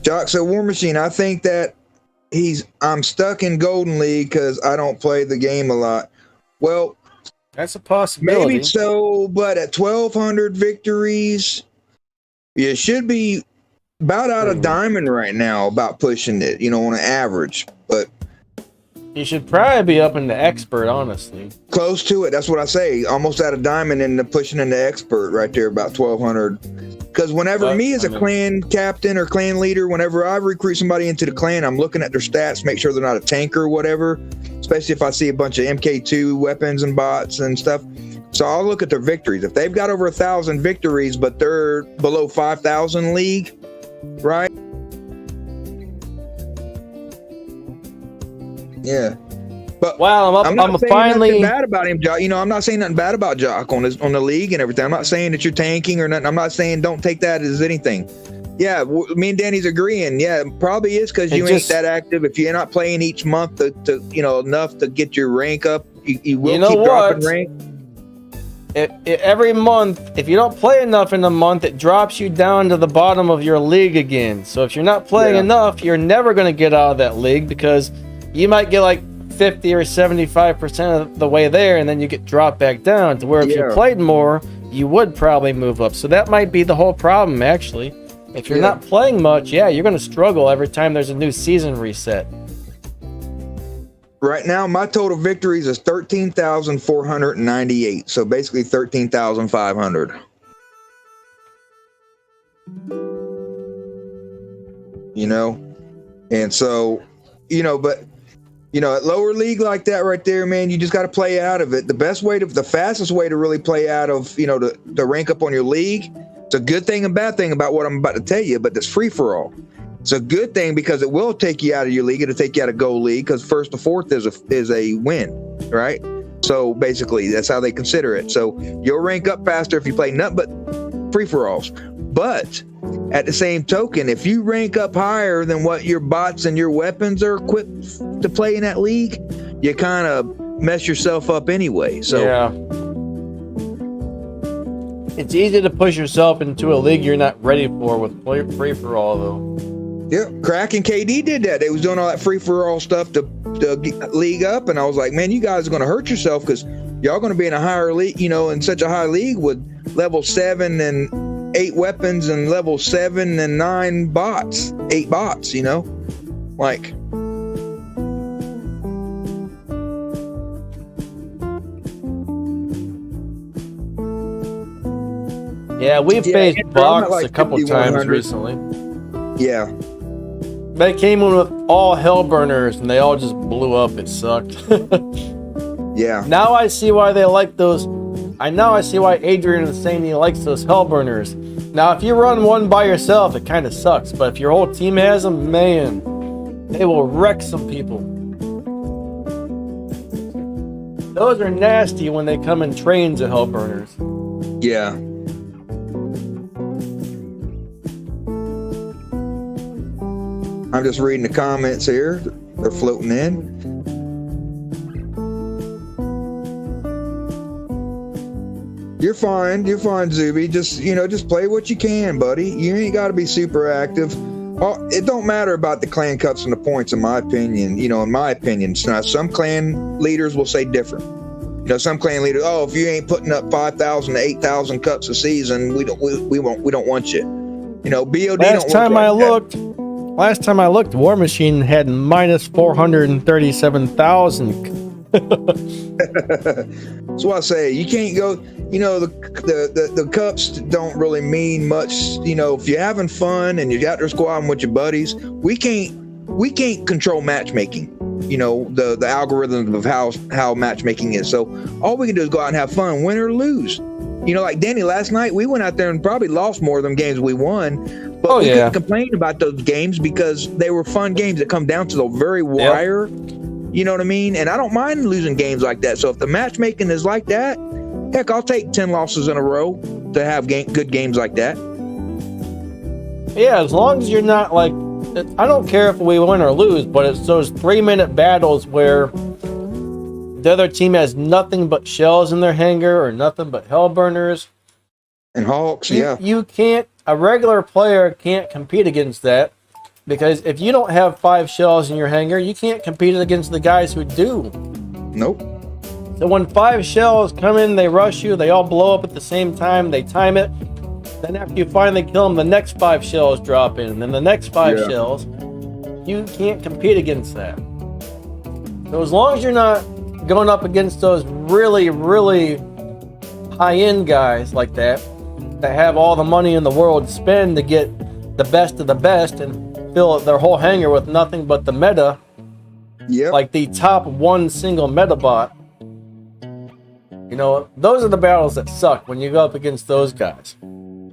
Jock said, War Machine, I think that I'm stuck in Golden League because I don't play the game a lot. Well, that's a possibility. Maybe so, but at 1,200 victories, you should be about out of diamond right now, about pushing it, you know, on an average. But you should probably be up in the expert, honestly. Close to it. That's what I say. Almost out of diamond and pushing in the expert right there, about 1,200. Because whenever me as a clan captain or clan leader, whenever I recruit somebody into the clan, I'm looking at their stats, make sure they're not a tanker or whatever. especially if I see a bunch of MK2 weapons and bots and stuff. So I'll look at their victories. If they've got over 1,000 victories, but they're below 5,000 league, right? Yeah. But I'm not saying nothing bad about him, Jock. You know, I'm not saying nothing bad about Jock on the league and everything. I'm not saying that you're tanking or nothing. I'm not saying don't take that as anything. Yeah, me and Danny's agreeing. Yeah, it probably is because you ain't that active. If you're not playing each month to enough to get your rank up, you will keep dropping rank. Every month, if you don't play enough in a month, it drops you down to the bottom of your league again. So if you're not playing enough, you're never going to get out of that league because you might get like 50 or 75% of the way there, and then you get dropped back down to where if you played more, you would probably move up. So that might be the whole problem, actually. If you're not playing much, you're going to struggle every time there's a new season reset. Right now, my total victories is 13,498. So basically 13,500. You know? And so, but, at lower league like that right there, man, you just got to play out of it. The fastest way to really play out of, to rank up on your league. It's a good thing and bad thing about what I'm about to tell you, but it's free for all. It's a good thing because it will take you out of your league. It'll take you out of gold league because 1st to 4th is a win, right? So basically, that's how they consider it. So you'll rank up faster if you play nothing but free for alls. But at the same token, if you rank up higher than what your bots and your weapons are equipped to play in that league, you kind of mess yourself up anyway. So it's easy to push yourself into a league you're not ready for with free for all, though. Yeah, Crack and KD did that. They was doing all that free for all stuff to league up, and I was like, man, you guys are going to hurt yourself because y'all going to be in a higher league, in such a high league with level 7 and 8 weapons and level 7 and 9 bots, 8 bots, like. Yeah, we've faced bots like a couple times recently. Yeah. They came in with all Hellburners and they all just blew up. It sucked. Yeah. Now I see why they like those. I see why Adrian is saying he likes those Hellburners. Now, if you run one by yourself, it kind of sucks. But if your whole team has them, man, they will wreck some people. Those are nasty when they come in trains of Hellburners. Yeah. I'm just reading the comments here. They're floating in. You're fine, Zuby. Just play what you can, buddy. You ain't got to be super active. It don't matter about the clan cups and the points, in my opinion. In my opinion, some clan leaders will say different. Some clan leaders, if you ain't putting up 5,000 to 8,000 cups a season, we don't want you. BOD. Last time I looked, War Machine had minus 437,000. That's what I say. You can't go. The cups don't really mean much. If you're having fun and you're out there squadding with your buddies, we can't control matchmaking. The algorithms of how matchmaking is. So all we can do is go out and have fun, win or lose. Like Danny, last night we went out there and probably lost more of them games we won. But we couldn't complain about those games because they were fun games that come down to the very wire. Yep. You know what I mean? And I don't mind losing games like that. So if the matchmaking is like that, heck, I'll take 10 losses in a row to have good games like that. Yeah, as long as you're not like, I don't care if we win or lose, but it's those 3-minute battles where the other team has nothing but shells in their hangar or nothing but Hellburners. And Hawks, you can't, a regular player can't compete against that because if you don't have 5 shells in your hangar, you can't compete against the guys who do. Nope. So when 5 shells come in, they rush you, they all blow up at the same time, they time it. Then after you finally kill them, the next 5 shells drop in, and then the next 5 shells. You can't compete against that. So as long as you're not going up against those really, really high-end guys like that have all the money in the world to spend to get the best of the best and fill their whole hangar with nothing but the meta, Yep. Like the top one single metabot. You know, those are the battles that suck when you go up against those guys.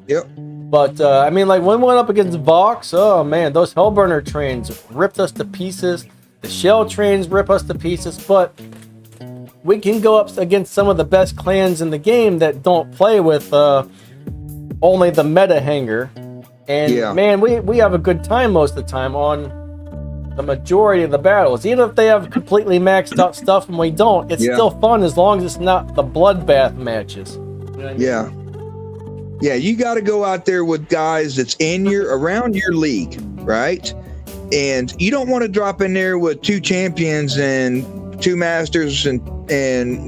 Yep. But, I mean, like, when we went up against Vox, oh, man, those Hellburner trains ripped us to pieces. The Shell trains rip us to pieces. But we can go up against some of the best clans in the game that don't play with only the meta Hangar. And, man, we have a good time most of the time on the majority of the battles. Even if they have completely maxed out stuff and we don't, it's still fun as long as it's not the bloodbath matches. You know what I mean? Yeah, you got to go out there with guys that's around your league, right? And you don't want to drop in there with 2 champions and 2 masters and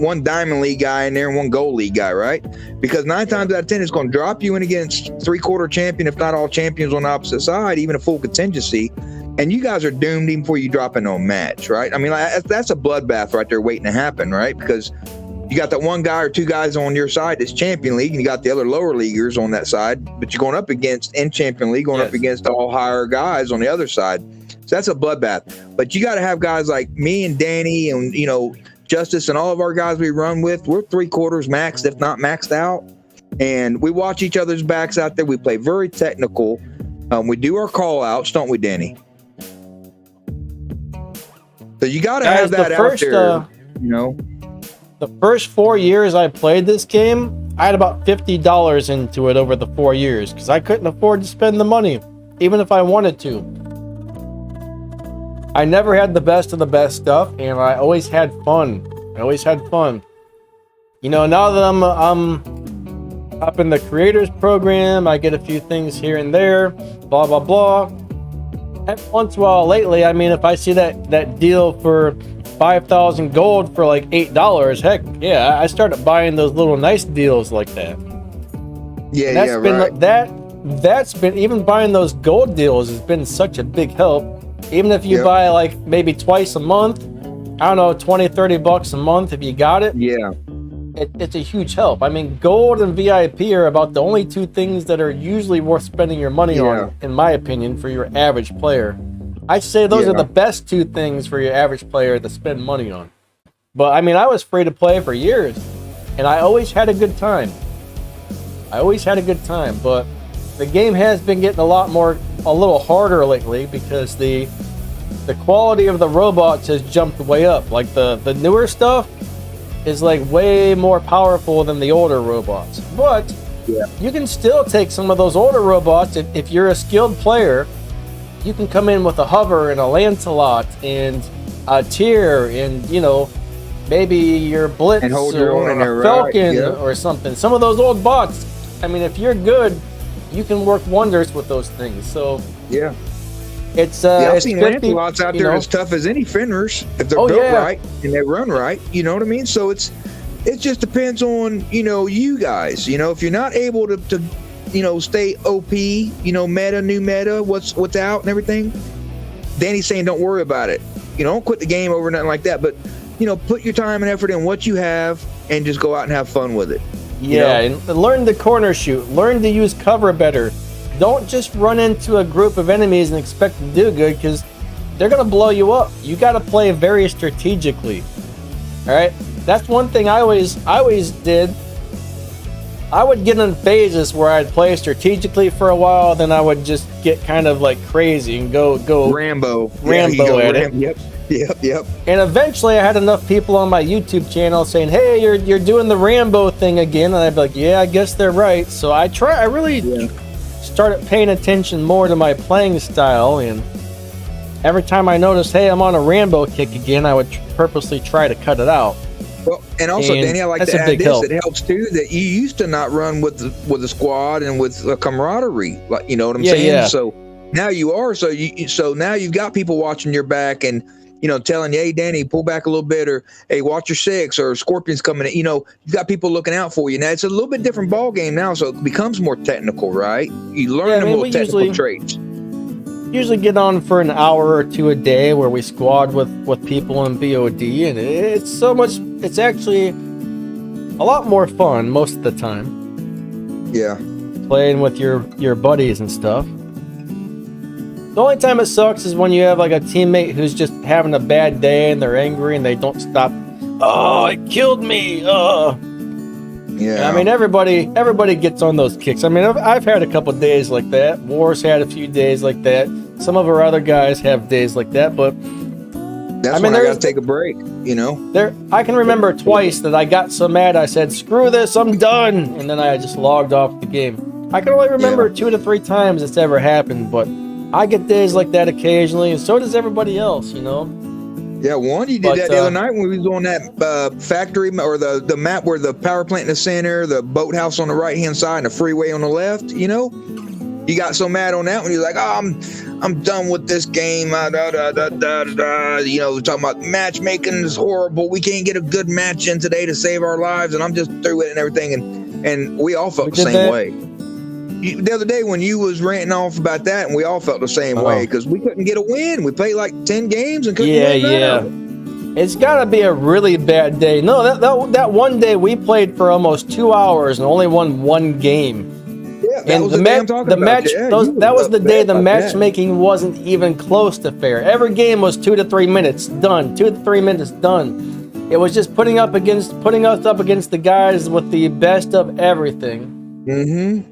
1 diamond league guy in there and 1 gold league guy, right? Because 9 times out of 10, it's going to drop you in against 3/4 champion, if not all champions on the opposite side, even a full contingency. And you guys are doomed even before you drop into a match, right? I mean, that's a bloodbath right there waiting to happen, right? Because you got that 1 guy or 2 guys on your side that's champion league, and you got the other lower leaguers on that side, but you're going up against in champion league, going up against all higher guys on the other side. So that's a bloodbath. But you got to have guys like me and Danny and, you know, Justice and all of our guys we run with. We're 3/4 maxed, if not maxed out. And we watch each other's backs out there. We play very technical. We do our call outs, don't we, Danny? So you got to have that out there, you know. The first 4 years I played this game, I had about $50 into it over the 4 years because I couldn't afford to spend the money, even if I wanted to. I never had the best of the best stuff, and I always had fun. You know, now that I'm up in the creators program, I get a few things here and there, blah, blah, blah. And once in a while lately, I mean, if I see that deal for 5,000 gold for like $8, heck, yeah, I started buying those little nice deals like that. That's been, even buying those gold deals has been such a big help. Even if you buy like maybe twice a month, I don't know, 20, 30 bucks a month if you got it. It's a huge help. I mean, gold and VIP are about the only 2 things that are usually worth spending your money on, in my opinion, for your average player. I'd say those are the best 2 things for your average player to spend money on. But I mean, I was free to play for years, and I always had a good time. But the game has been getting a little harder lately because the quality of the robots has jumped way up. Like the newer stuff is like way more powerful than the older robots. But you can still take some of those older robots if you're a skilled player. You can come in with a Hover and a Lancelot and a Tyr and, you know, maybe your Blitz and hold or a Falcon or something. Some of those old bots, I mean, if you're good, you can work wonders with those things. So it's I've seen Lancelots out there as tough as any Fenris if they're built right and they run right. You know what I mean? So it just depends on, you know, you guys. You know, if you're not able to you know, stay OP, you know, new meta, what's out and everything. Danny's saying don't worry about it. You know, don't quit the game over nothing like that. But, you know, put your time and effort in what you have and just go out and have fun with it. Yeah, you know? And learn to corner shoot. Learn to use cover better. Don't just run into a group of enemies and expect to do good because they're going to blow you up. You got to play very strategically. All right? That's one thing I always did. I would get in phases where I'd play strategically for a while, then I would just get kind of like crazy and go Rambo at it. Yep. And eventually I had enough people on my YouTube channel saying, "Hey, you're doing the Rambo thing again," and I'd be like, "Yeah, I guess they're right." So I really started paying attention more to my playing style, and every time I noticed, hey, I'm on a Rambo kick again, I would purposely try to cut it out. Well, and also, Danny, I like to add this. It helps too that you used to not run with a squad and with a camaraderie, like, you know what I'm saying? Yeah. So now you are. So now you've got people watching your back and, you know, telling you, "Hey, Danny, pull back a little bit," or "Hey, watch your 6," or "Scorpion's coming in." You know, you've got people looking out for you. Now it's a little bit different ball game now, so it becomes more technical, right? You learn the more technical traits. Usually get on for an hour or 2 a day where we squad with people in BOD, and it's actually a lot more fun most of the time. Yeah. Playing with your buddies and stuff. The only time it sucks is when you have like a teammate who's just having a bad day and they're angry and they don't stop. Oh, it killed me. Yeah. I mean, everybody gets on those kicks. I mean, I've had a couple days like that. War's had a few days like that. Some of our other guys have days like that, but that's when I gotta take a break, you know? I can remember twice that I got so mad I said, screw this, I'm done. And then I just logged off the game. I can only remember 2 to 3 times it's ever happened, but I get days like that occasionally, and so does everybody else, you know? Yeah, you did that the other night when we was on that factory, or the map where the power plant in the center, the boathouse on the right-hand side, and the freeway on the left, you know? You got so mad on that one, you're like, oh, I'm done with this game. You know, talking about matchmaking is horrible. We can't get a good match in today to save our lives, and I'm just through it and everything. And we all felt the same way. The other day when you was ranting off about that, and we all felt the same way because we couldn't get a win. We played like 10 games and couldn't win. It's got to be a really bad day. No, that one day we played for almost 2 hours and only won 1 game. Yeah, that was the day I'm talking about. That was the day the matchmaking wasn't even close to fair. Every game was 2 to 3 minutes done. 2 to 3 minutes done. It was just putting us up against the guys with the best of everything. Mm-hmm.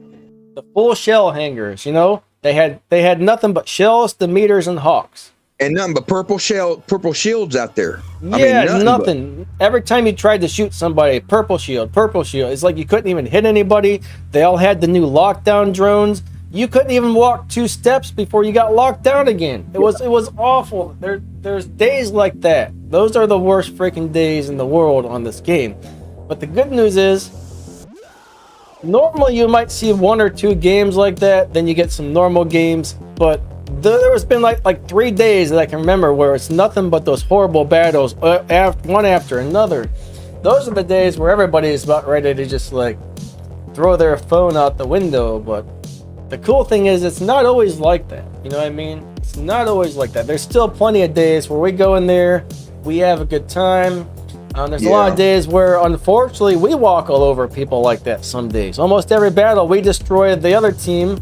The full shell hangers, you know, they had nothing but shells, Demeters, and Hawks, and nothing but purple shields out there. Yeah, I mean, nothing. Every time you tried to shoot somebody, purple shield. It's like you couldn't even hit anybody. They all had the new lockdown drones. You couldn't even walk 2 steps before you got locked down again. It was awful. There's days like that. Those are the worst freaking days in the world on this game. But the good news is, normally you might see 1 or 2 games like that, then you get some normal games, but there has been like 3 days that I can remember where it's nothing but those horrible battles, one after another. Those are the days where everybody is about ready to just like throw their phone out the window. But the cool thing is, it's not always like that. You know what I mean? It's not always like that. There's still plenty of days where we go in there, we have a good time. There's a lot of days where, unfortunately, we walk all over people like that some days. Almost every battle, we destroy the other team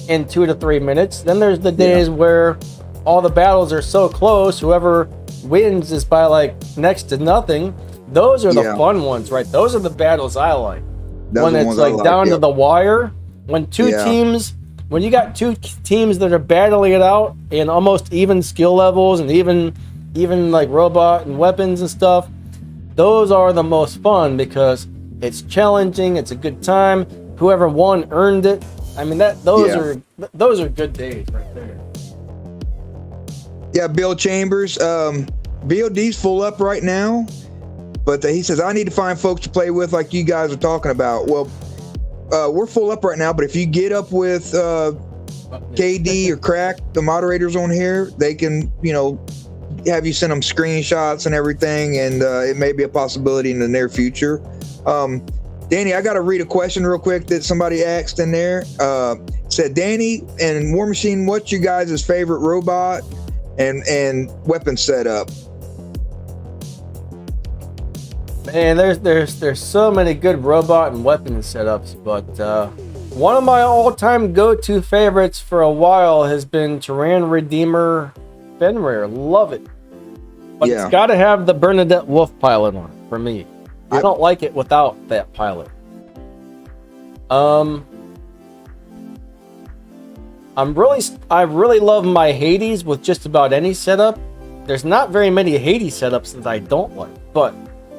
in 2 to 3 minutes. Then there's the days where all the battles are so close, whoever wins is by, like, next to nothing. Those are the fun ones, right? Those are the battles I like. When it's, like, down to the wire. When when you got 2 teams that are battling it out in almost even skill levels and even like robot and weapons and stuff, those are the most fun because it's challenging, it's a good time. Whoever won earned it. I mean, those are good days right there. Yeah, Bill Chambers, BOD's full up right now, but he says, I need to find folks to play with like you guys are talking about. Well, we're full up right now, but if you get up with KD or Crack, the moderators on here, they can, you know, have you send them screenshots and everything, and it may be a possibility in the near future. Danny, I got to read a question real quick that somebody asked in there. Said, Danny and War Machine, what's you guys' favorite robot and weapon setup? Man, there's so many good robot and weapon setups, but one of my all-time go-to favorites for a while has been Tyran Redeemer Fenrir. Love it. But it's got to have the Bernadette Wolf pilot on it for me. Yep. I don't like it without that pilot. I really love my Hades with just about any setup. There's not very many Hades setups that I don't like, but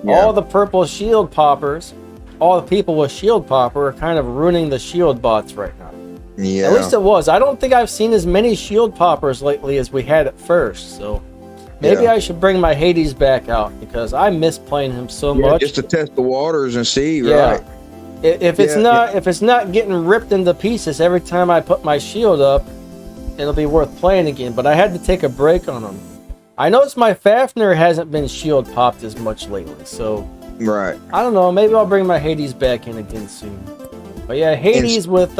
all the purple shield poppers, all the people with shield popper are kind of ruining the shield bots right now. Yeah. At least it was. I don't think I've seen as many shield poppers lately as we had at first, so maybe I should bring my Hades back out because I miss playing him so much. Just to test the waters and see, right? If it's not getting ripped into pieces every time I put my shield up, it'll be worth playing again. But I had to take a break on him. I noticed my Fafnir hasn't been shield popped as much lately, so I don't know. Maybe I'll bring my Hades back in again soon. But yeah, Hades with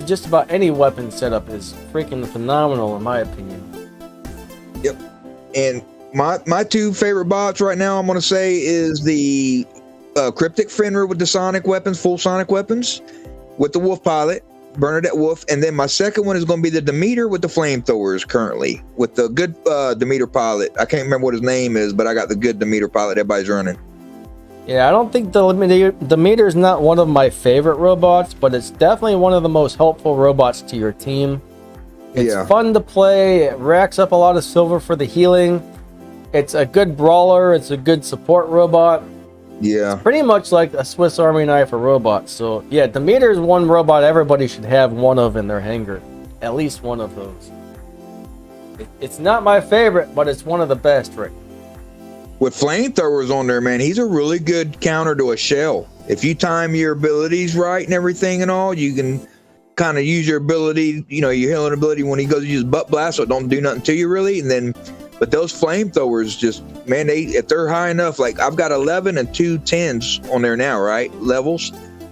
just about any weapon setup is freaking phenomenal in my opinion. Yep. And my 2 favorite bots right now, I'm going to say, is the Cryptic Fenrir with the sonic weapons, full sonic weapons, with the Wolf pilot. Bernadette Wolf, and then my second one is going to be the Demeter with the flamethrowers currently with the good Demeter pilot. I can't remember what his name is, but I got the good Demeter pilot everybody's running. Yeah, I don't think the Demeter is not one of my favorite robots, but it's definitely one of the most helpful robots to your team. It's fun to play. It racks up a lot of silver for the healing. It's a good brawler. It's a good support robot. Yeah. It's pretty much like a Swiss Army knife for robots. So, yeah, Demeter is one robot everybody should have one of in their hangar. At least one of those. It's not my favorite, but it's one of the best, Rick. With flamethrowers on there, man, he's a really good counter to a shell. If you time your abilities right and everything and all, you can kind of use your ability, you know, your healing ability when he goes to use butt blast, so it don't do nothing to you really. And then, but those flamethrowers just, man, if they're high enough, like I've got 11 and 2 10s on there now, right? Levels.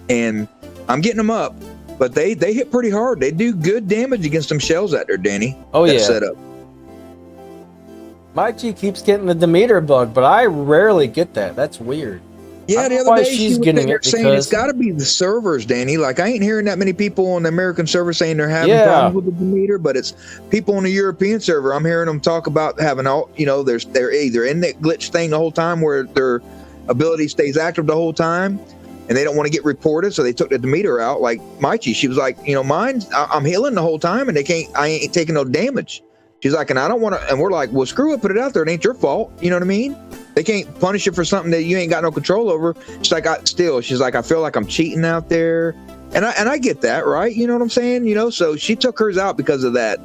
And I'm getting them up, but they hit pretty hard. They do good damage against them shells out there, Danny. Oh, yeah. Setup. My G keeps getting the Demeter bug, but I rarely get that. That's weird. Yeah, the other day she's getting it saying it's got to be the servers, Danny. Like I ain't hearing that many people on the American server saying they're having problems with the Demeter, but it's people on the European server. I'm hearing them talk about having all, you know, they're either in that glitch thing the whole time where their ability stays active the whole time, and they don't want to get reported, so they took the Demeter out. Like Maichi, she was like, you know, I'm healing the whole time, and I ain't taking no damage. She's like, and I don't want to, and we're like, well, screw it, put it out there. It ain't your fault. You know what I mean? They can't punish you for something that you ain't got no control over. She's like, she's like, I feel like I'm cheating out there. And I get that, right? You know what I'm saying? You know, so she took hers out because of that.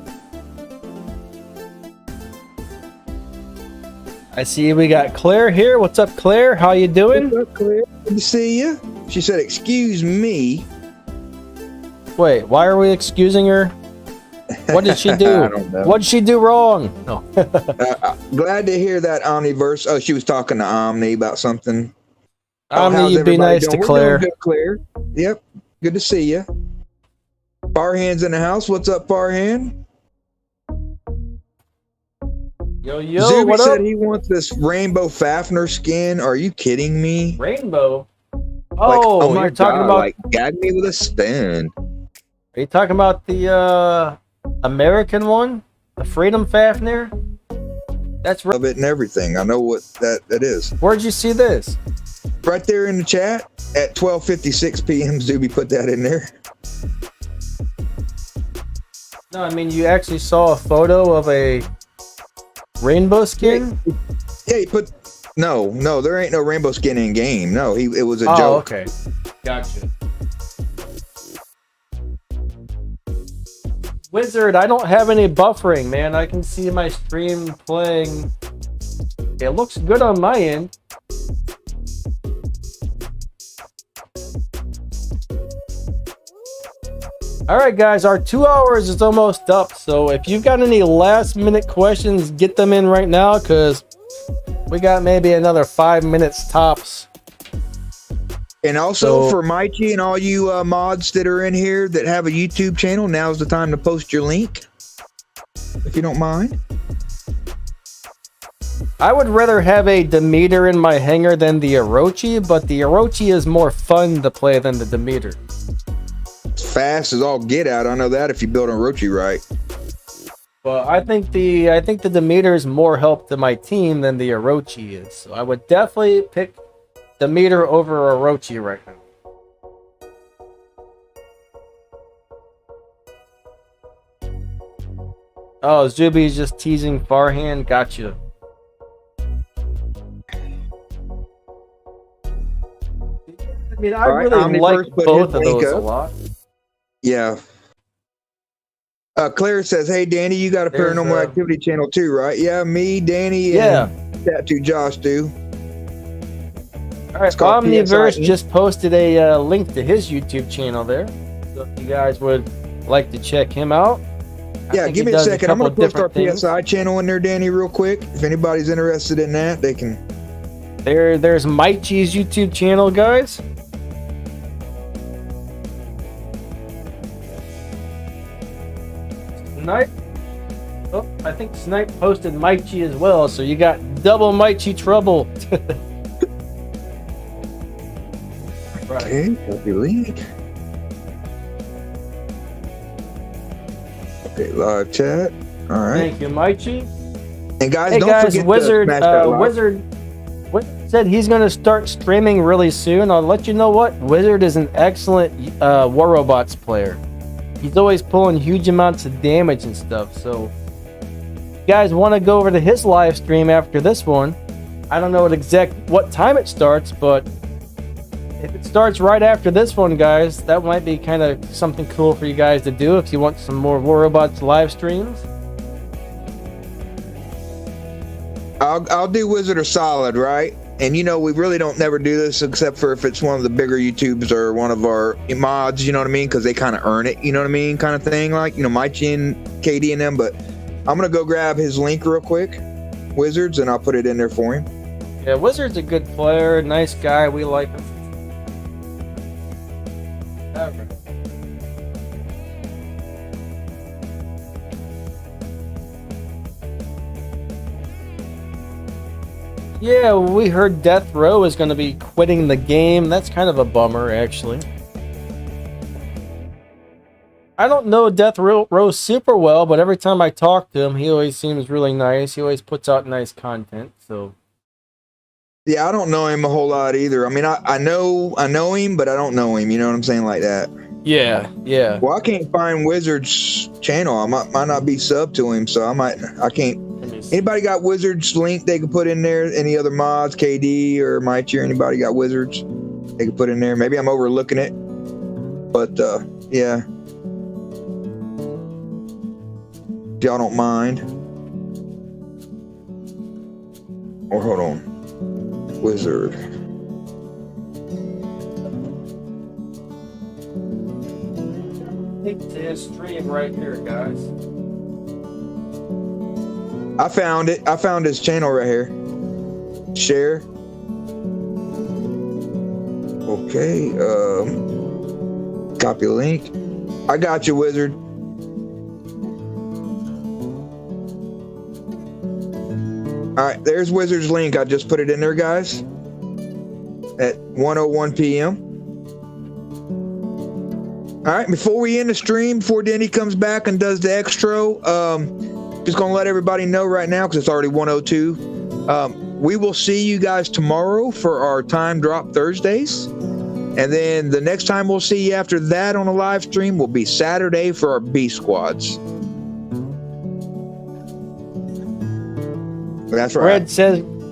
I see we got Claire here. What's up, Claire? How you doing? What's up, Claire? Good to see you. She said, excuse me. Wait, why are we excusing her? What did she do? I don't know. What did she do wrong? No. Glad to hear that, Omniverse. Oh, she was talking to Omni about something. Omni, you'd be nice to Claire. Good, Claire. Yep. Good to see you. Farhan's in the house. What's up, Farhan? Yo, Zuby what said up? he wants this rainbow Fafnir skin. Are you kidding me? Rainbow? Oh, you're talking about... Like, gag me with a spoon. Are you talking about the American one? The Freedom Fafnir? That's right. Of it and everything. I know what that is. Where'd you see this? Right there in the chat at 12:56 p.m. Zuby put that in there. No, I mean, you actually saw a photo of a rainbow skin? Yeah, he put... No, there ain't no rainbow skin in game. No, it was a joke. Oh, okay. Gotcha. Wizard, I don't have any buffering, man. I can see my stream playing. It looks good on my end. All right, guys, our 2 hours is almost up. So if you've got any last minute questions, get them in right now, because we got maybe another 5 minutes tops. And also for Maichi and all you mods that are in here that have a YouTube channel, now's the time to post your link, if you don't mind. I would rather have a Demeter in my hangar than the Orochi, but the Orochi is more fun to play than the Demeter. It's fast as all get out. I know that if you build an Orochi right. Well, I think the Demeter is more help to my team than the Orochi is. So I would definitely pick Demeter over Orochi right now. Oh, Zuby's just teasing Farhan. Gotcha. I mean, I really like both of those a lot. Yeah. Claire says, "Hey, Danny, you got a paranormal activity channel too, right?" Yeah, me, Danny, and Tattoo Josh do. All right, Omniverse just posted a link to his YouTube channel there. So if you guys would like to check him out. Yeah, give me a second. I'm going to post our PSI channel in there, Danny, real quick. If anybody's interested in that, they can. There's Maichi's YouTube channel, guys. Snipe. Oh, I think Snipe posted Maichi as well, so you got double Maichi trouble. Right. Okay, copy link. Okay, live chat. All right. Thank you, Maichi. And guys, hey don't guys, forget Wizard, to smash that like. Wizard said he's going to start streaming really soon. I'll let you know what. Wizard is an excellent War Robots player. He's always pulling huge amounts of damage and stuff. So, if you guys want to go over to his live stream after this one, I don't know what time it starts, but if it starts right after this one, guys, that might be kind of something cool for you guys to do if you want some more War Robots live streams. I'll do Wizard or Solid, right? And you know, we really don't never do this except for if it's one of the bigger YouTubes or one of our mods, you know what I mean? Because they kind of earn it, you know what I mean? Kind of thing, like, you know, Maichi and KD and them. But I'm going to go grab his link real quick, Wizards, and I'll put it in there for him. Yeah, Wizard's a good player, nice guy, we like him. Ever. Yeah, we heard Death Row is going to be quitting the game. That's kind of a bummer, actually. I don't know Death Row super well, but every time I talk to him, he always seems really nice. He always puts out nice content, so... Yeah, I don't know him a whole lot either. I mean, I know him, but I don't know him. You know what I'm saying, like that. Yeah, yeah. Well, I can't find Wizard's channel. I might not be sub to him, so I can't. Anybody got Wizard's link they can put in there? Any other mods, KD or Maichi, or anybody got Wizards they can put in there? Maybe I'm overlooking it, but yeah. If y'all don't mind, or hold on. Wizard. Link to his stream right here, guys. I found it. I found his channel right here. Share. Okay. Copy link. I got you, Wizard. All right, there's Wizard's link. I just put it in there, guys, at 1:01 p.m. All right, before we end the stream, before Denny comes back and does the extra, just going to let everybody know right now, because it's already 1:02. We will see you guys tomorrow for our Time Drop Thursdays. And then the next time we'll see you after that on a live stream will be Saturday for our B Squads. That's right.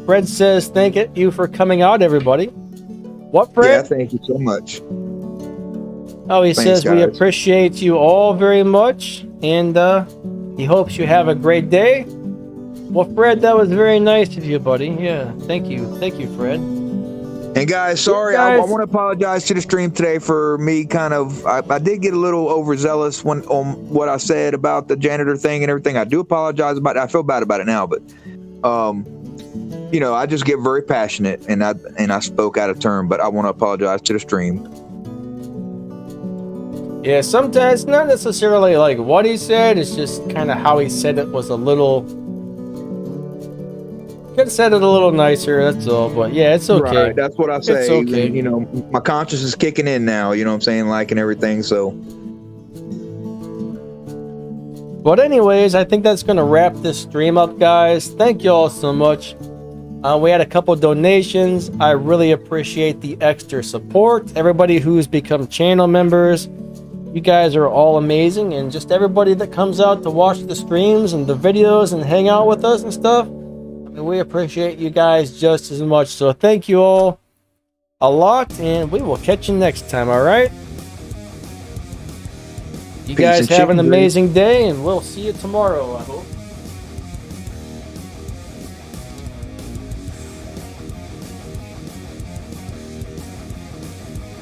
Fred says, thank you for coming out, everybody. What, Fred? Yeah, thank you so much. Oh, he says, guys, we appreciate you all very much, and he hopes you have a great day. Well, Fred, that was very nice of you, buddy. Yeah, thank you. Thank you, Fred. And guys, sorry, I want to apologize to the stream today for me kind of, I did get a little overzealous on what I said about the janitor thing and everything. I do apologize about it. I feel bad about it now, but you know, I just get very passionate and I spoke out of turn, but I want to apologize to the stream. Yeah, sometimes it's not necessarily like what he said, it's just kind of how he said it was a little, could have said it a little nicer, that's all, but yeah, it's okay. Right, that's what I say. It's okay. You know, my conscience is kicking in now, you know what I'm saying, like, and everything, so. But anyways, I think that's going to wrap this stream up, guys. Thank you all so much. We had a couple donations. I really appreciate the extra support. Everybody who's become channel members, you guys are all amazing. And just everybody that comes out to watch the streams and the videos and hang out with us and stuff, I mean, we appreciate you guys just as much. So thank you all a lot, and we will catch you next time, all right? You guys have an amazing day, and we'll see you tomorrow, I hope.